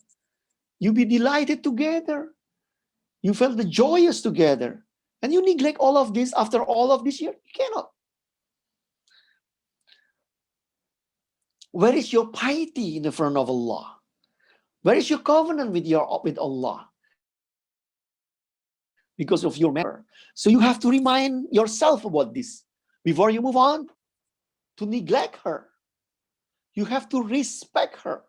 A: You be delighted together. You felt the joyous together. And you neglect all of this after all of this year? You cannot. Where is your piety in the front of Allah? Where is your covenant with Allah? Because of your matter. So you have to remind yourself about this before you move on to neglect her. You have to respect her.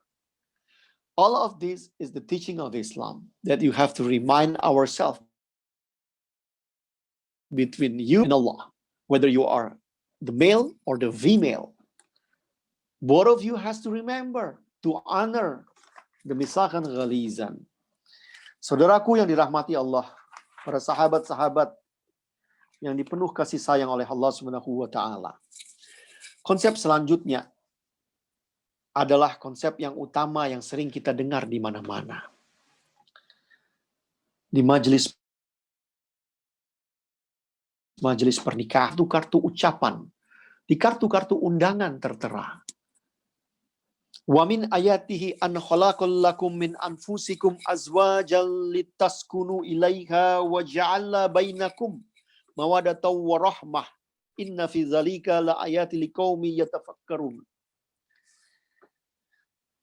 A: All of this is the teaching of Islam, that you have to remind ourselves between you and Allah, whether you are the male or the female. Both of you has to remember to honor the misaqan ghalizan. Saudaraku yang dirahmati Allah, para sahabat-sahabat yang dipenuh kasih sayang oleh Allah Subhanahu wa taala. Konsep selanjutnya adalah konsep yang utama yang sering kita dengar di mana-mana. Di majelis pernikahan, kartu ucapan, di kartu-kartu undangan tertera. Wa min ayatihi an khalaqal lakum min anfusikum azwajan litaskunu ilaiha wa ja'ala bainakum mawaddatan wa rahmah. Inna fi dzalika la ayatil liqaumin yatafakkarun.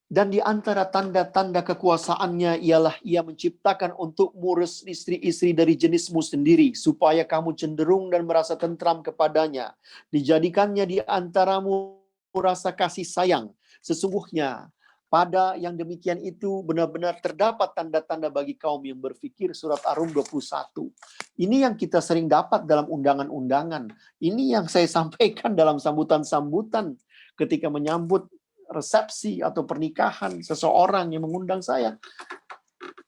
A: Dan di antara tanda-tanda kekuasaannya ialah ia menciptakan untukmu istri-istri dari jenismu sendiri, supaya kamu cenderung dan merasa tentram kepadanya. Dijadikannya di antaramu rasa kasih sayang. Sesungguhnya pada yang demikian itu benar-benar terdapat tanda-tanda bagi kaum yang berfikir. Surat Ar-Rum 21. Ini yang kita sering dapat dalam undangan-undangan. Ini yang saya sampaikan dalam sambutan-sambutan ketika menyambut resepsi atau pernikahan seseorang yang mengundang saya.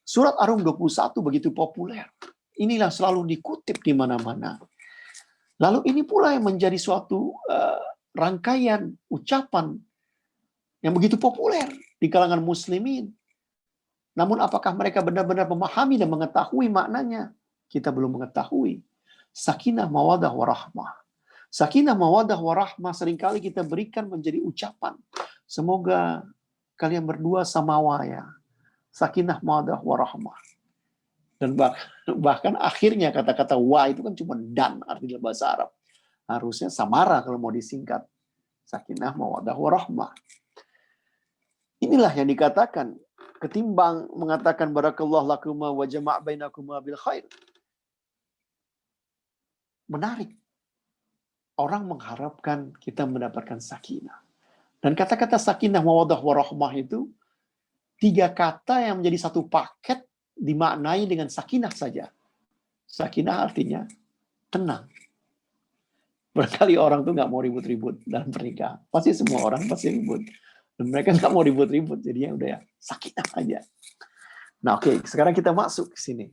A: Surat Ar-Rum 21 begitu populer. Inilah selalu dikutip di mana-mana. Lalu ini pula yang menjadi suatu rangkaian ucapan yang begitu populer di kalangan muslimin. Namun apakah mereka benar-benar memahami dan mengetahui maknanya? Kita belum mengetahui. Sakinah, mawaddah, warahmah. Sakinah, mawaddah, warahmah seringkali kita berikan menjadi ucapan. Semoga kalian berdua samawaya. Sakinah, mawaddah, warahmah. Dan bahkan akhirnya kata-kata wa itu kan cuma dan arti dalam bahasa Arab. Harusnya samara kalau mau disingkat. Sakinah, mawaddah, warahmah. Inilah yang dikatakan ketimbang mengatakan barakallahu lakuma wa jama' bainakuma bil khair. Menarik. Orang mengharapkan kita mendapatkan sakinah. Dan kata-kata sakinah, mawaddah, warahmah itu 3 kata yang menjadi satu paket dimaknai dengan sakinah saja. Sakinah artinya tenang. Barangkali orang tuh nggak mau ribut-ribut dalam pernikahan. Pasti semua orang pasti ribut. Dan mereka nggak mau ribut-ribut, jadinya udah ya sakinah aja. Nah oke, sekarang kita masuk ke sini.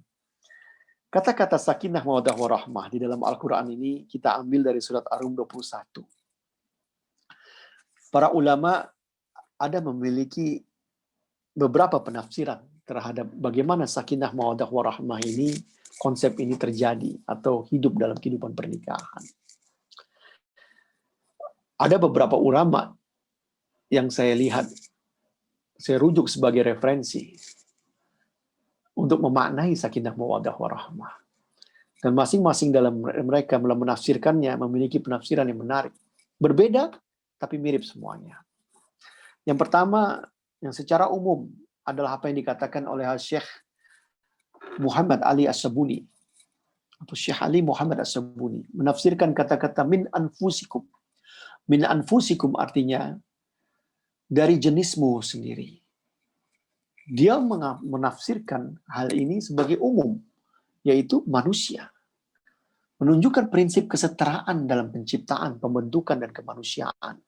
A: Kata-kata sakinah, mawaddah, warahmah di dalam Al-Quran ini kita ambil dari surat Ar-Rum 21. Para ulama ada memiliki beberapa penafsiran terhadap bagaimana sakinah, mawaddah, warahmah ini, konsep ini terjadi atau hidup dalam kehidupan pernikahan. Ada beberapa ulama yang saya lihat, saya rujuk sebagai referensi untuk memaknai sakinah, mawaddah, warahmah. Dan masing-masing dalam mereka menafsirkannya memiliki penafsiran yang menarik. Berbeda, tapi mirip semuanya. Yang pertama, yang secara umum adalah apa yang dikatakan oleh Syekh Muhammad Ali As-Sabuni. Atau Syekh Ali Muhammad As-Sabuni. Menafsirkan kata-kata min anfusikum. Min anfusikum artinya dari jenismu sendiri. Dia menafsirkan hal ini sebagai umum, yaitu manusia. Menunjukkan prinsip kesetaraan dalam penciptaan, pembentukan, dan kemanusiaan.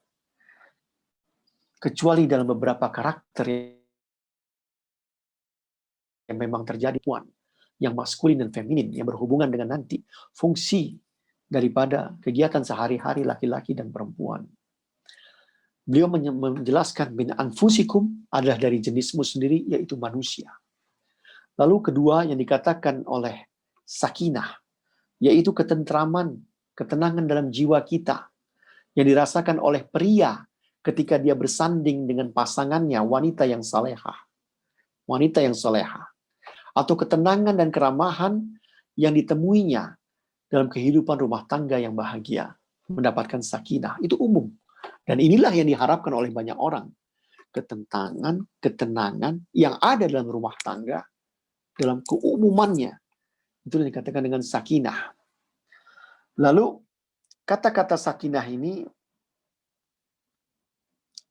A: Kecuali dalam beberapa karakter yang memang terjadi, yang maskulin dan feminin, yang berhubungan dengan nanti fungsi daripada kegiatan sehari-hari laki-laki dan perempuan. Beliau menjelaskan min anfusikum adalah dari jenismu sendiri, yaitu manusia. Lalu kedua yang dikatakan oleh sakinah, yaitu ketentraman, ketenangan dalam jiwa kita yang dirasakan oleh pria ketika dia bersanding dengan pasangannya, wanita yang salehah. Wanita yang salehah. Atau ketenangan dan keramahan yang ditemuinya dalam kehidupan rumah tangga yang bahagia. Mendapatkan sakinah. Itu umum. Dan inilah yang diharapkan oleh banyak orang. ketenangan yang ada dalam rumah tangga, dalam keumumannya. Itu yang dikatakan dengan sakinah. Lalu, kata-kata sakinah ini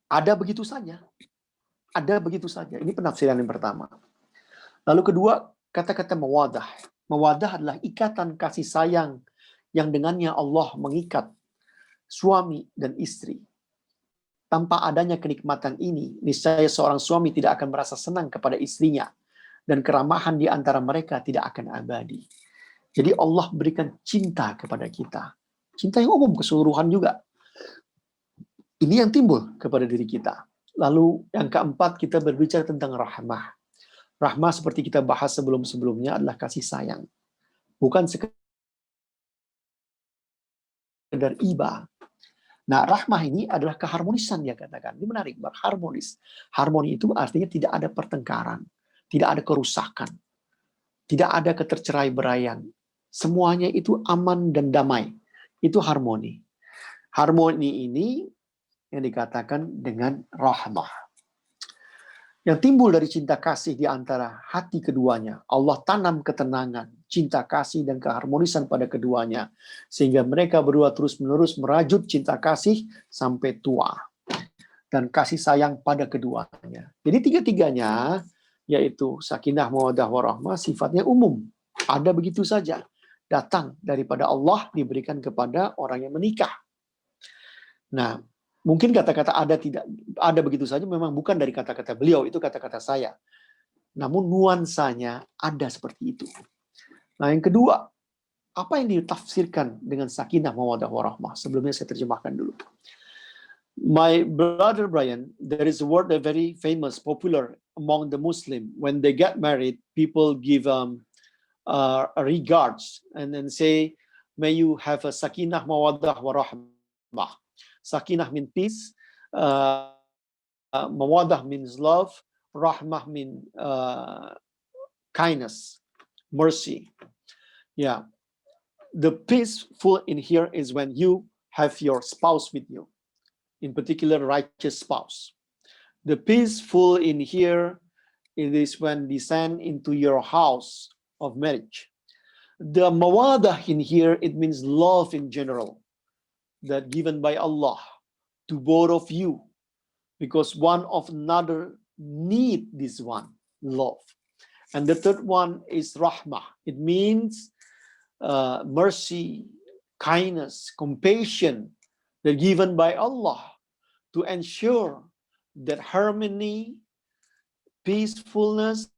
A: ada begitu saja. Ada begitu saja. Ini penafsiran yang pertama. Lalu kedua, kata-kata mawadah. Mawadah adalah ikatan kasih sayang yang dengannya Allah mengikat suami dan istri. Tanpa adanya kenikmatan ini, niscaya seorang suami tidak akan merasa senang kepada istrinya. Dan keramahan di antara mereka tidak akan abadi. Jadi Allah berikan cinta kepada kita. Cinta yang umum keseluruhan juga. Ini yang timbul kepada diri kita. Lalu yang keempat, kita berbicara tentang rahmah. Rahmah seperti kita bahas sebelum-sebelumnya adalah kasih sayang. Bukan sekedar iba. Nah, rahmah ini adalah keharmonisan, dia katakan. Ini menarik, harmonis. Harmoni itu artinya tidak ada pertengkaran, tidak ada kerusakan, tidak ada ketercerai-beraian. Semuanya itu aman dan damai. Itu harmoni. Harmoni ini yang dikatakan dengan rahmah. Yang timbul dari cinta kasih di antara hati keduanya. Allah tanam ketenangan, cinta kasih dan keharmonisan pada keduanya. Sehingga mereka berdua terus-menerus merajut cinta kasih sampai tua. Dan kasih sayang pada keduanya. Jadi tiga-tiganya, yaitu sakinah, mawaddah, warahmah, sifatnya umum. Ada begitu saja. Datang daripada Allah, diberikan kepada orang yang menikah. Nah, mungkin kata-kata ada begitu saja memang bukan dari kata-kata beliau, itu kata-kata saya. Namun nuansanya ada seperti itu. Nah, yang kedua, apa yang ditafsirkan dengan sakinah, mawaddah, warahmah? Sebelumnya saya terjemahkan dulu. My brother Brian, there is a word that very famous, popular among the Muslim. When they get married, people give regards and then say, may you have a sakinah, mawaddah, warahmah. Sakinah means peace, mawaddah means love, rahmah means kindness, mercy. Yeah, the peaceful in here is when you have your spouse with you, in particular righteous spouse. The peaceful in here, it is when descend into your house of marriage. The mawadah in here, it means love in general, that given by Allah to both of you, because one of another need this one, love. And the third one is rahmah. It means mercy, kindness, compassion, that given by Allah to ensure that harmony, peacefulness,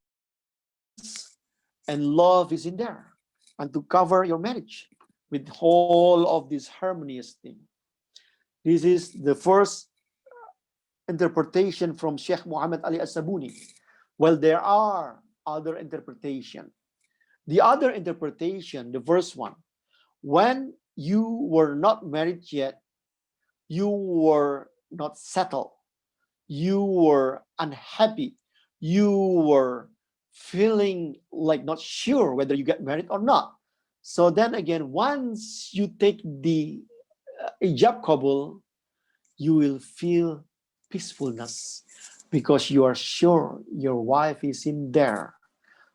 A: and love is in there, and to cover your marriage with all of this harmonious thing. This is the first interpretation from Sheikh Muhammad Ali As-Sabuni. Well, there are other interpretations. The other interpretation, the first one, when you were not married yet, you were not settled, you were unhappy, you were feeling like not sure whether you get married or not. So then again, once you take the ijab qabul, you will feel peacefulness because you are sure your wife is in there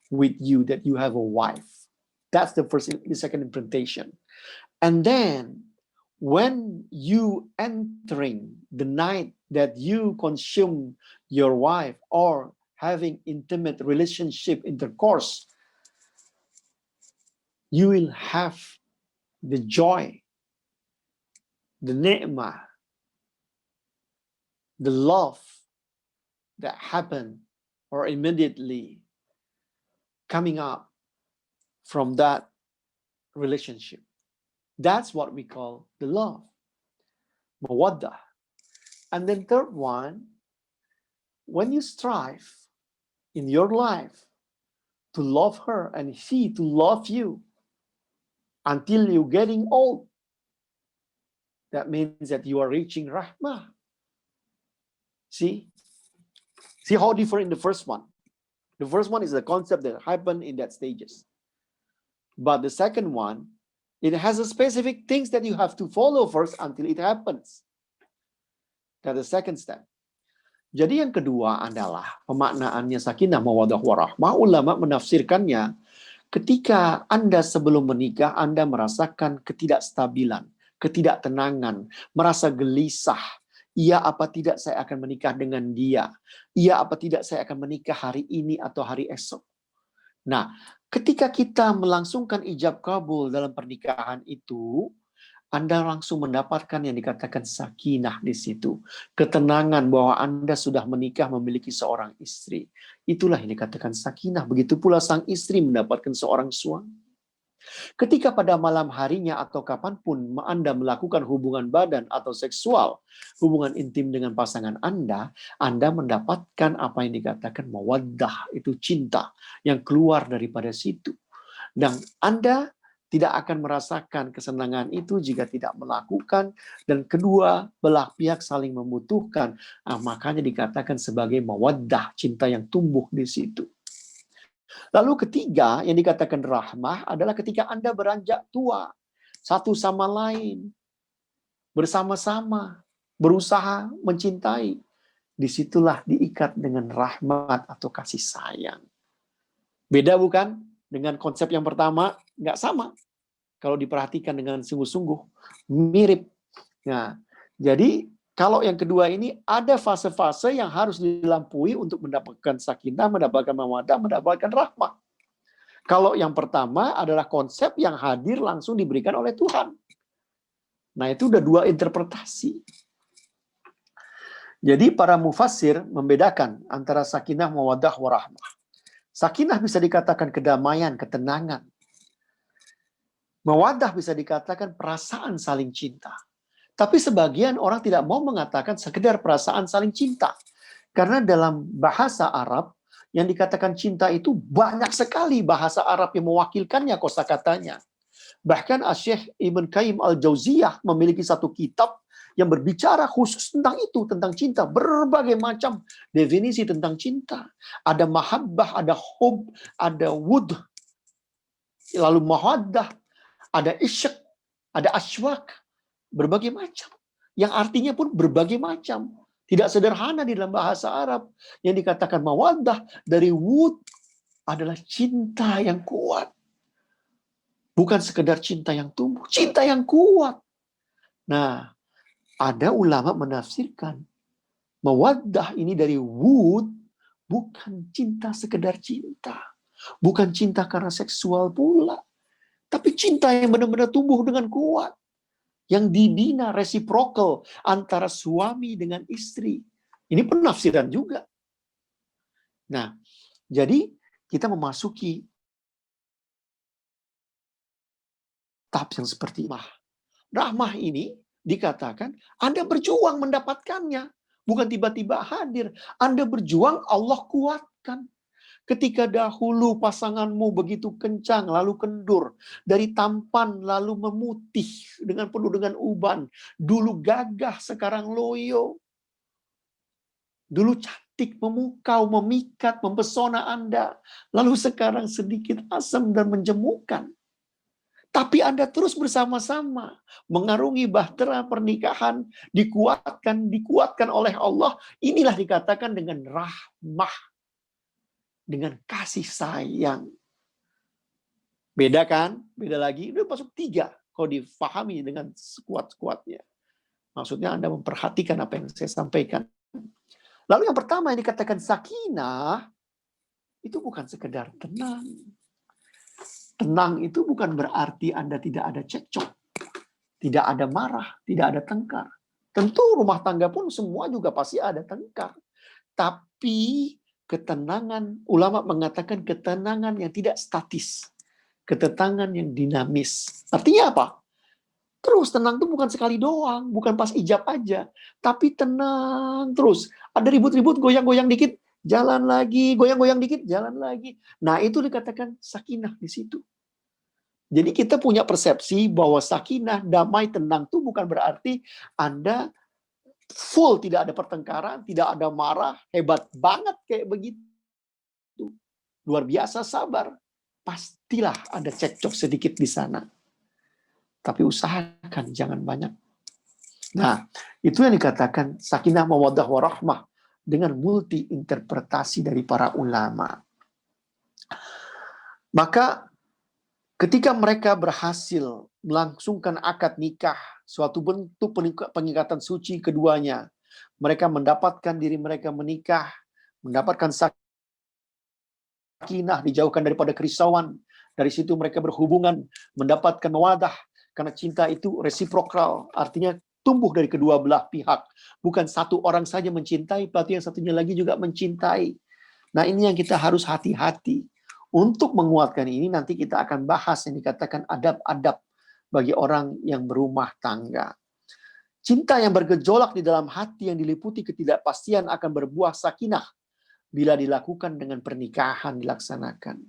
A: with you, that you have a wife. That's the second interpretation. And then when you entering the night that you consume your wife or having intimate relationship, intercourse, you will have the joy, the ni'mah, the love that happened or immediately coming up from that relationship. That's what we call the love, mawaddah. And then third one, when you strive in your life to love her and she to love you until you're getting old, that means that you are reaching rahmah. See how different the first one. The first one is the concept that happened in that stages. But the second one, it has a specific things that you have to follow first until it happens. That's the second step. Jadi yang kedua adalah pemaknaannya sakinah mawaddah warahmah. Ulama menafsirkannya ketika Anda sebelum menikah, Anda merasakan ketidakstabilan, ketidaktenangan, merasa gelisah. Iya apa tidak saya akan menikah dengan dia? Iya apa tidak saya akan menikah hari ini atau hari esok? Nah, ketika kita melangsungkan ijab kabul dalam pernikahan itu, Anda langsung mendapatkan yang dikatakan sakinah di situ. Ketenangan bahwa Anda sudah menikah memiliki seorang istri. Itulah yang dikatakan sakinah. Begitu pula sang istri mendapatkan seorang suami. Ketika pada malam harinya atau kapanpun Anda melakukan hubungan badan atau seksual, hubungan intim dengan pasangan Anda mendapatkan apa yang dikatakan mawaddah, itu cinta yang keluar daripada situ. Dan Anda tidak akan merasakan kesenangan itu jika tidak melakukan, dan kedua belah pihak saling membutuhkan. Makanya dikatakan sebagai mawaddah, cinta yang tumbuh di situ. Lalu ketiga yang dikatakan rahmah adalah ketika Anda beranjak tua, satu sama lain, bersama-sama, berusaha mencintai. Disitulah diikat dengan rahmat atau kasih sayang. Beda bukan? Dengan konsep yang pertama, nggak sama. Kalau diperhatikan dengan sungguh-sungguh, mirip. Nah, jadi kalau yang kedua ini ada fase-fase yang harus dilampaui untuk mendapatkan sakinah, mendapatkan mawaddah, mendapatkan rahmah. Kalau yang pertama adalah konsep yang hadir langsung diberikan oleh Tuhan. Nah, itu udah dua interpretasi. Jadi para mufassir membedakan antara sakinah, mawaddah, warahmah. Sakinah bisa dikatakan kedamaian, ketenangan. Mawaddah bisa dikatakan perasaan saling cinta. Tapi sebagian orang tidak mau mengatakan sekedar perasaan saling cinta. Karena dalam bahasa Arab, yang dikatakan cinta itu banyak sekali bahasa Arab yang mewakilkannya kosakatanya. Bahkan Syekh Ibn Qayyim Al-Jauziyah memiliki satu kitab yang berbicara khusus tentang itu, tentang cinta. Berbagai macam definisi tentang cinta. Ada mahabbah, ada hub, ada wud, lalu mawaddah, ada isyq, ada asywak. Berbagai macam. Yang artinya pun berbagai macam. Tidak sederhana di dalam bahasa Arab. Yang dikatakan mawaddah dari wud adalah cinta yang kuat. Bukan sekedar cinta yang tumbuh, cinta yang kuat. Nah, ada ulama menafsirkan mawaddah ini dari wud bukan cinta sekedar cinta. Bukan cinta karena seksual pula. Tapi cinta yang benar-benar tumbuh dengan kuat. Yang dibina reciprocal antara suami dengan istri. Ini penafsiran juga. Nah, jadi kita memasuki tahap yang seperti ini. Rahmah ini dikatakan Anda berjuang mendapatkannya. Bukan tiba-tiba hadir. Anda berjuang, Allah kuatkan. Ketika dahulu pasanganmu begitu kencang, lalu kendur. Dari tampan, lalu memutih dengan penuh dengan uban. Dulu gagah, sekarang loyo. Dulu cantik, memukau, memikat, mempesona Anda. Lalu sekarang sedikit asam dan menjemukan. Tapi Anda terus bersama-sama mengarungi bahtera pernikahan, dikuatkan oleh Allah. Inilah dikatakan dengan rahmah, dengan kasih sayang. Beda kan? Beda lagi. Udah masuk 3 kalau difahami dengan sekuat-kuatnya. Maksudnya Anda memperhatikan apa yang saya sampaikan. Lalu yang pertama yang dikatakan sakinah, itu bukan sekedar tenang. Tenang itu bukan berarti Anda tidak ada cekcok, tidak ada marah, tidak ada tengkar. Tentu rumah tangga pun semua juga pasti ada tengkar. Tapi ketenangan, ulama mengatakan ketenangan yang tidak statis. Ketenangan yang dinamis. Artinya apa? Terus tenang itu bukan sekali doang, bukan pas ijab aja. Tapi tenang terus. Ada ribut-ribut, goyang-goyang dikit, jalan lagi, goyang-goyang dikit, jalan lagi. Nah, itu dikatakan sakinah di situ. Jadi kita punya persepsi bahwa sakinah, damai, tenang itu bukan berarti Anda full tidak ada pertengkaran, tidak ada marah, hebat banget kayak begitu. Luar biasa sabar. Pastilah ada cekcok sedikit di sana. Tapi usahakan jangan banyak. Nah, itu yang dikatakan sakinah mawaddah warahmah dengan multi interpretasi dari para ulama. Maka ketika mereka berhasil melangsungkan akad nikah, suatu bentuk pengikatan suci keduanya, mereka mendapatkan diri mereka menikah, mendapatkan sakinah, dijauhkan daripada kerisauan. Dari situ mereka berhubungan, mendapatkan mawadah, karena cinta itu resiprokal, artinya tumbuh dari kedua belah pihak. Bukan satu orang saja mencintai, berarti yang satunya lagi juga mencintai. Nah, ini yang kita harus hati-hati. Untuk menguatkan ini, nanti kita akan bahas yang dikatakan adab-adab bagi orang yang berumah tangga. Cinta yang bergejolak di dalam hati yang diliputi ketidakpastian akan berbuah sakinah bila dilakukan dengan pernikahan dilaksanakan.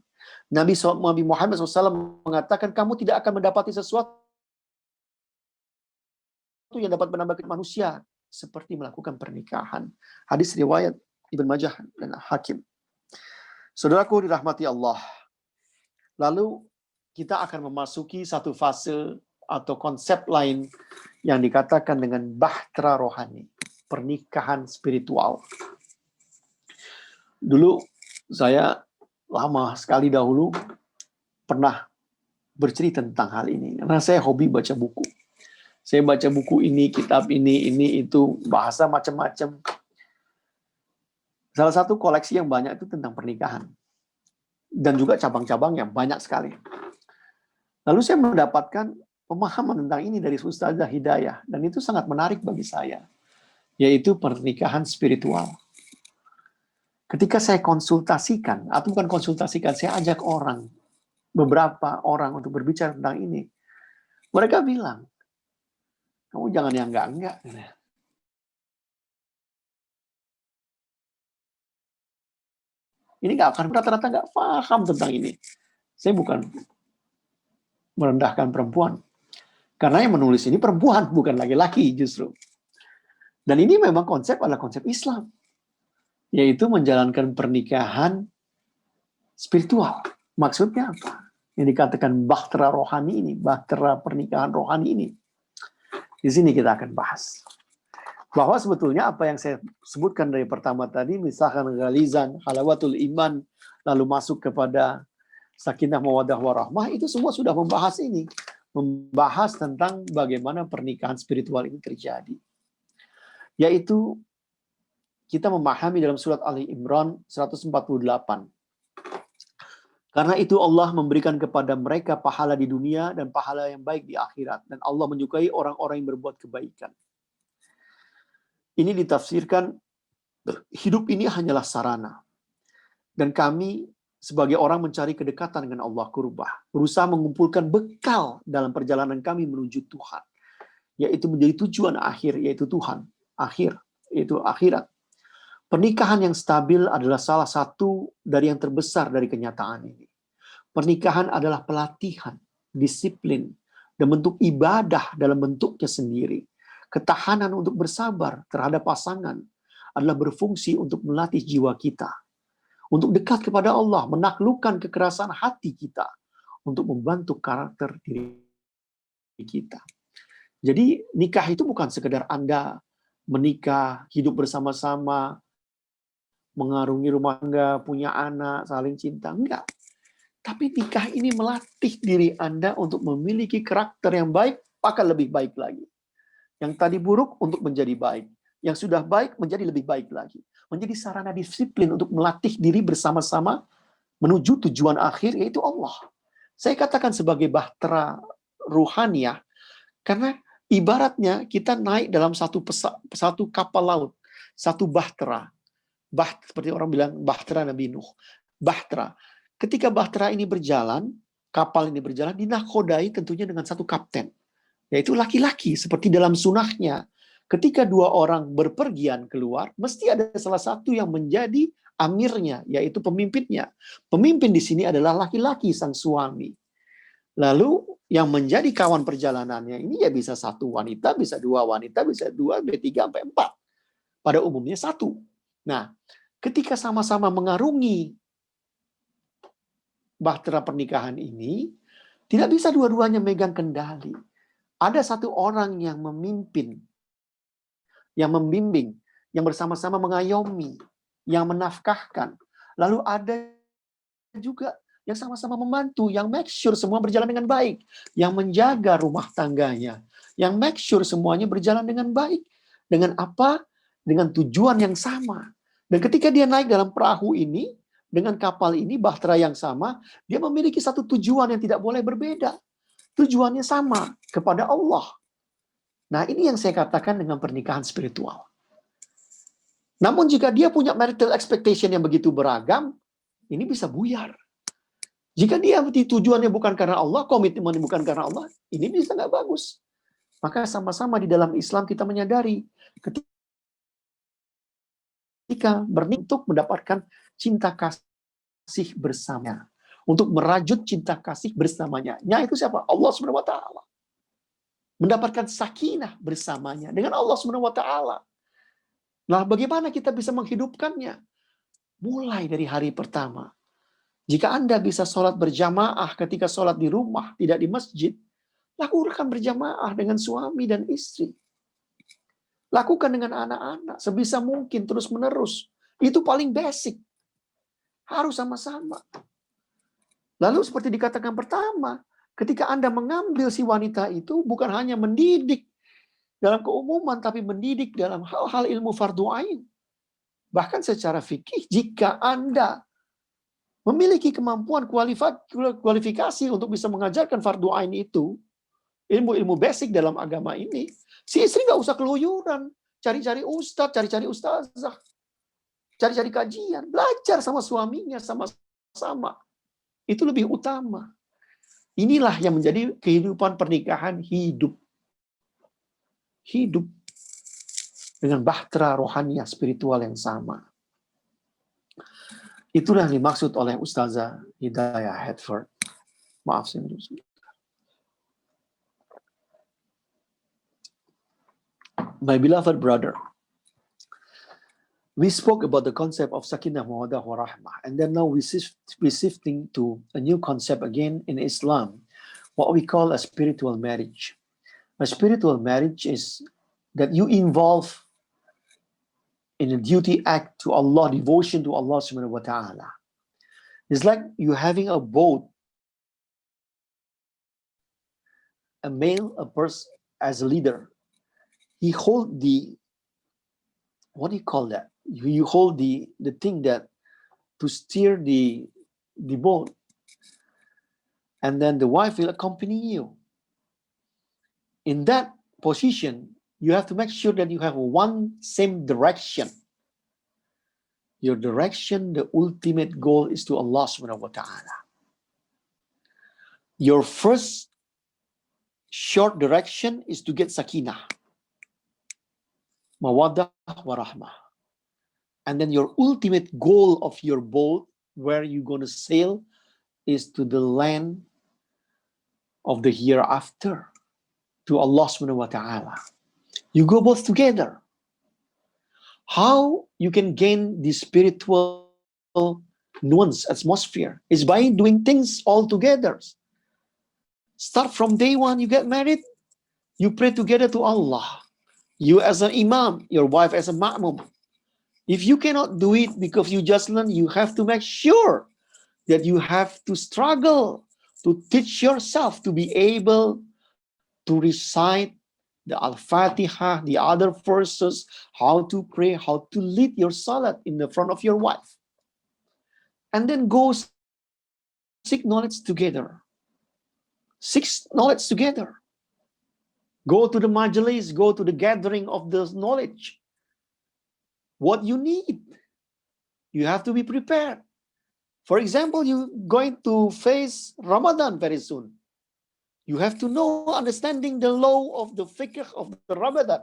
A: Nabi Muhammad SAW mengatakan, kamu tidak akan mendapati sesuatu yang dapat menambah manusia seperti melakukan pernikahan. Hadis riwayat Ibn Majah dan Hakim. Saudaraku dirahmati Allah. Lalu kita akan memasuki satu fase atau konsep lain yang dikatakan dengan bahtera rohani, pernikahan spiritual. Dulu saya lama sekali dahulu pernah bercerita tentang hal ini, karena saya hobi baca buku. Saya baca buku ini, kitab ini, itu, bahasa macam-macam. Salah satu koleksi yang banyak itu tentang pernikahan. Dan juga cabang-cabang yang banyak sekali. Lalu saya mendapatkan pemahaman tentang ini dari Ustazah Hidayah. Dan itu sangat menarik bagi saya. Yaitu pernikahan spiritual. Ketika saya konsultasikan, atau bukan konsultasikan, saya ajak orang, beberapa orang untuk berbicara tentang ini. Mereka bilang, kamu jangan yang enggak-enggak. Ini nggak akan rata-rata nggak paham tentang ini. Saya bukan merendahkan perempuan. Karena yang menulis ini perempuan, bukan laki-laki justru. Dan ini memang konsep adalah konsep Islam. Yaitu menjalankan pernikahan spiritual. Maksudnya apa? Yang dikatakan bahtera rohani ini, bahtera pernikahan rohani ini. Di sini kita akan bahas. Bahwa sebetulnya apa yang saya sebutkan dari pertama tadi, misalkan ghalizan, halawatul iman, lalu masuk kepada sakinah mawadah warahmah, itu semua sudah membahas ini. Membahas tentang bagaimana pernikahan spiritual ini terjadi. Yaitu kita memahami dalam surat Ali Imran 148. Karena itu Allah memberikan kepada mereka pahala di dunia dan pahala yang baik di akhirat. Dan Allah menyukai orang-orang yang berbuat kebaikan. Ini ditafsirkan, hidup ini hanyalah sarana. Dan kami sebagai orang mencari kedekatan dengan Allah kurbah. Berusaha mengumpulkan bekal dalam perjalanan kami menuju Tuhan. Yaitu menjadi tujuan akhir, yaitu Tuhan. Akhir, yaitu akhirat. Pernikahan yang stabil adalah salah satu dari yang terbesar dari kenyataan ini. Pernikahan adalah pelatihan, disiplin, dan bentuk ibadah dalam bentuknya sendiri. Ketahanan untuk bersabar terhadap pasangan adalah berfungsi untuk melatih jiwa kita. Untuk dekat kepada Allah, menaklukkan kekerasan hati kita. Untuk membantu karakter diri kita. Jadi nikah itu bukan sekedar Anda menikah, hidup bersama-sama, mengarungi rumah tangga, punya anak, saling cinta. Enggak. Tapi nikah ini melatih diri Anda untuk memiliki karakter yang baik, akan lebih baik lagi. Yang tadi buruk untuk menjadi baik. Yang sudah baik menjadi lebih baik lagi. Menjadi sarana disiplin untuk melatih diri bersama-sama menuju tujuan akhir, yaitu Allah. Saya katakan sebagai bahtera ruhaniyah, karena ibaratnya kita naik dalam satu kapal laut, satu bahtera. Seperti orang bilang bahtera Nabi Nuh. Bahtera. Ketika bahtera ini berjalan, kapal ini berjalan, dinakodai tentunya dengan satu kapten. Yaitu laki-laki, seperti dalam sunahnya. Ketika dua orang berpergian keluar, mesti ada salah satu yang menjadi amirnya, yaitu pemimpinnya. Pemimpin di sini adalah laki-laki, sang suami. Lalu yang menjadi kawan perjalanannya ini ya bisa satu wanita, bisa dua wanita, bisa dua, tiga, sampai empat. Pada umumnya satu. Nah, ketika sama-sama mengarungi bahtera pernikahan ini, tidak bisa dua-duanya megang kendali. Ada satu orang yang memimpin, yang membimbing, yang bersama-sama mengayomi, yang menafkahkan. Lalu ada juga yang sama-sama membantu, yang make sure semua berjalan dengan baik, yang menjaga rumah tangganya, yang make sure semuanya berjalan dengan baik. Dengan apa? Dengan tujuan yang sama. Dan ketika dia naik dalam perahu ini, dengan kapal ini, bahtera yang sama, dia memiliki satu tujuan yang tidak boleh berbeda. Tujuannya sama, kepada Allah. Nah, ini yang saya katakan dengan pernikahan spiritual. Namun jika dia punya marital expectation yang begitu beragam, ini bisa buyar. Jika dia tujuannya bukan karena Allah, komitmennya bukan karena Allah, ini bisa nggak bagus. Maka sama-sama di dalam Islam kita menyadari, ketika untuk mendapatkan cinta kasih bersamanya, untuk merajut cinta kasih bersamanya. Itu siapa? Allah Subhanahu wa taala. Mendapatkan sakinah bersamanya dengan Allah Subhanahu wa taala. Nah, bagaimana kita bisa menghidupkannya? Mulai dari hari pertama. Jika Anda bisa sholat berjamaah ketika sholat di rumah, tidak di masjid, lakukan berjamaah dengan suami dan istri. Lakukan dengan anak-anak, sebisa mungkin terus-menerus. Itu paling basic. Harus sama-sama. Lalu seperti dikatakan pertama, ketika Anda mengambil si wanita itu, bukan hanya mendidik dalam keumuman, tapi mendidik dalam hal-hal ilmu fardu ain. Bahkan secara fikih, jika Anda memiliki kemampuan kualifikasi untuk bisa mengajarkan fardu ain itu, ilmu-ilmu basic dalam agama ini, si istri nggak usah keluyuran, cari-cari ustadz, cari-cari ustazah, cari-cari kajian, belajar sama suaminya sama-sama. Itu lebih utama. Inilah yang menjadi kehidupan pernikahan hidup. Hidup dengan bahtera rohaniah spiritual yang sama. Itulah yang dimaksud oleh Ustazah Hidayah Hedford. Maaf saya minum sedikit. My beloved brother, we spoke about the concept of sakinah, mawaddah, wa rahmah, and then now we're shifting to a new concept again in Islam, what we call a spiritual marriage. A spiritual marriage is that you involve in a duty act to Allah, devotion to Allah subhanahu wa ta'ala. It's like you having a boat, a male, a person as a leader. He hold the, what do you call that? You hold the thing that to steer the boat. And then the wife will accompany you. In that position, you have to make sure that you have one same direction. Your direction, the ultimate goal is to Allah subhanahu wa ta'ala. Your first short direction is to get sakinah, mawaddah wa rahmah. And then your ultimate goal of your boat, where you're going to sail, is to the land of the hereafter, to Allah subhanahu wa ta'ala. You go both together. How you can gain the spiritual nuance, atmosphere, is by doing things all together. Start from day one, you get married, you pray together to Allah. You as an imam, your wife as a ma'mum. If you cannot do it because you just learn, you have to make sure that you have to struggle to teach yourself to be able to recite the Al-Fatiha, the other verses, how to pray, how to lead your salat in the front of your wife. And then go seek knowledge together. Seek knowledge together. Go to the majlis, go to the gathering of the knowledge. What you need, you have to be prepared. For example, you're going to face Ramadan very soon. You have to know, understanding the law of the fiqh of the Ramadan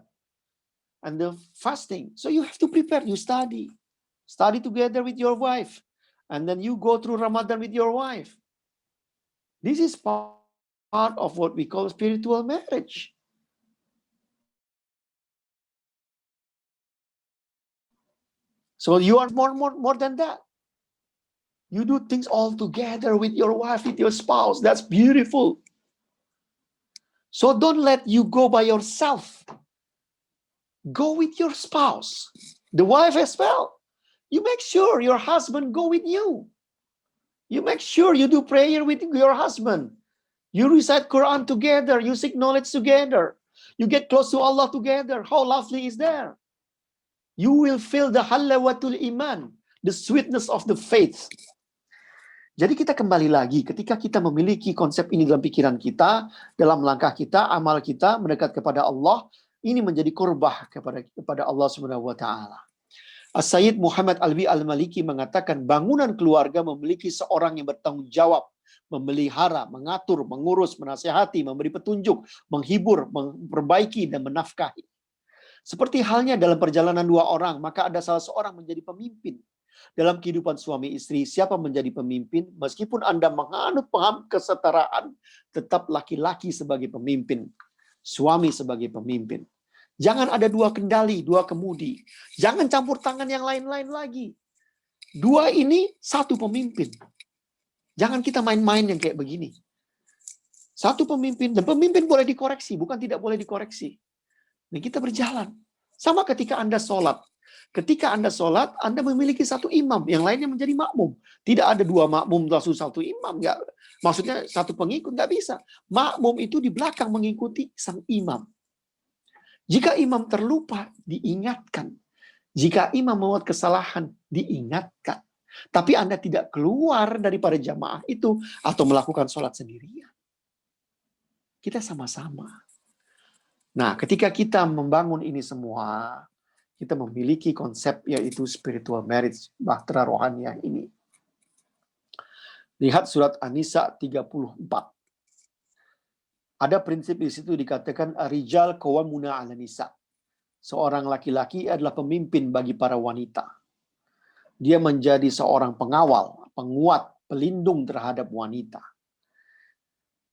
A: and the fasting. So you have to prepare, you study. Study together with your wife. And then you go through Ramadan with your wife. This is part of what we call spiritual marriage. So you are more than that. You do things all together with your wife, with your spouse. That's beautiful. So don't let you go by yourself. Go with your spouse. The wife as well. You make sure your husband go with you. You make sure you do prayer with your husband. You recite Quran together. You seek knowledge together. You get close to Allah together. How lovely is that? You will feel the halawatul iman, the sweetness of the faith. Jadi kita kembali lagi, ketika kita memiliki konsep ini dalam pikiran kita, dalam langkah kita, amal kita, mendekat kepada Allah, ini menjadi kurbah kepada Allah Subhanahu wa Ta'ala. As-Sayyid Muhammad Alwi Al-Maliki mengatakan, bangunan keluarga memiliki seorang yang bertanggung jawab, memelihara, mengatur, mengurus, menasihati, memberi petunjuk, menghibur, memperbaiki, dan menafkahi. Seperti halnya dalam perjalanan dua orang, maka ada salah seorang menjadi pemimpin. Dalam kehidupan suami istri, siapa menjadi pemimpin? Meskipun Anda menganut paham kesetaraan, tetap laki-laki sebagai pemimpin, suami sebagai pemimpin. Jangan ada dua kendali, dua kemudi. Jangan campur tangan yang lain-lain lagi. Dua ini satu pemimpin. Jangan kita main-main yang kayak begini. Satu pemimpin, dan pemimpin boleh dikoreksi, bukan tidak boleh dikoreksi. Dan kita berjalan. Sama ketika Anda sholat. Ketika Anda sholat, Anda memiliki satu imam, yang lainnya menjadi makmum. Tidak ada dua makmum langsung satu imam. Nggak, maksudnya satu pengikut, nggak bisa. Makmum itu di belakang mengikuti sang imam. Jika imam terlupa, diingatkan. Jika imam membuat kesalahan, diingatkan. Tapi Anda tidak keluar daripada jamaah itu, atau melakukan sholat sendirian. Kita sama-sama. Nah, ketika kita membangun ini semua, kita memiliki konsep yaitu spiritual marriage, bahtera rohaniah ini. Lihat surat An-Nisa 34. Ada prinsip di situ dikatakan rijal qawwamuna 'alan nisa. Seorang laki-laki adalah pemimpin bagi para wanita. Dia menjadi seorang pengawal, penguat, pelindung terhadap wanita.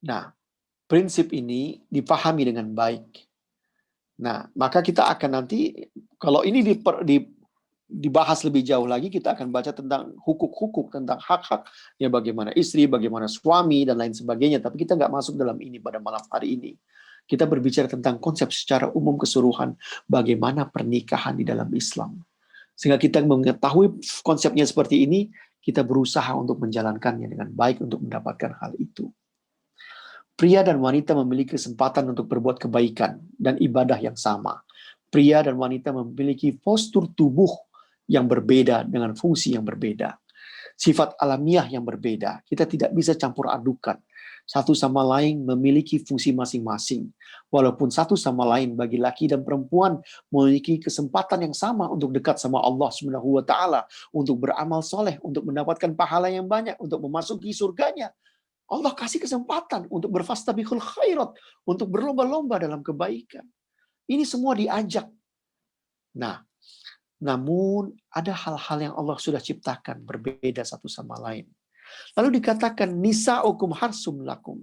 A: Nah, prinsip ini dipahami dengan baik. Nah, maka kita akan nanti, kalau ini dibahas lebih jauh lagi, kita akan baca tentang hukuk-hukuk, tentang hak-hak, ya bagaimana istri, bagaimana suami, dan lain sebagainya. Tapi kita nggak masuk dalam ini pada malam hari ini. Kita berbicara tentang konsep secara umum keseluruhan, bagaimana pernikahan di dalam Islam. Sehingga kita mengetahui konsepnya seperti ini, kita berusaha untuk menjalankannya dengan baik untuk mendapatkan hal itu. Pria dan wanita memiliki kesempatan untuk berbuat kebaikan dan ibadah yang sama. Pria dan wanita memiliki postur tubuh yang berbeda dengan fungsi yang berbeda. Sifat alamiah yang berbeda. Kita tidak bisa campur adukan. Satu sama lain memiliki fungsi masing-masing. Walaupun satu sama lain bagi laki dan perempuan memiliki kesempatan yang sama untuk dekat sama Allah Subhanahu wa Ta'ala, untuk beramal soleh, untuk mendapatkan pahala yang banyak, untuk memasuki surganya. Allah kasih kesempatan untuk berfastabiqul khairat, untuk berlomba-lomba dalam kebaikan. Ini semua diajak. Nah, namun ada hal-hal yang Allah sudah ciptakan berbeda satu sama lain. Lalu dikatakan nisa'ukum harsum lakum.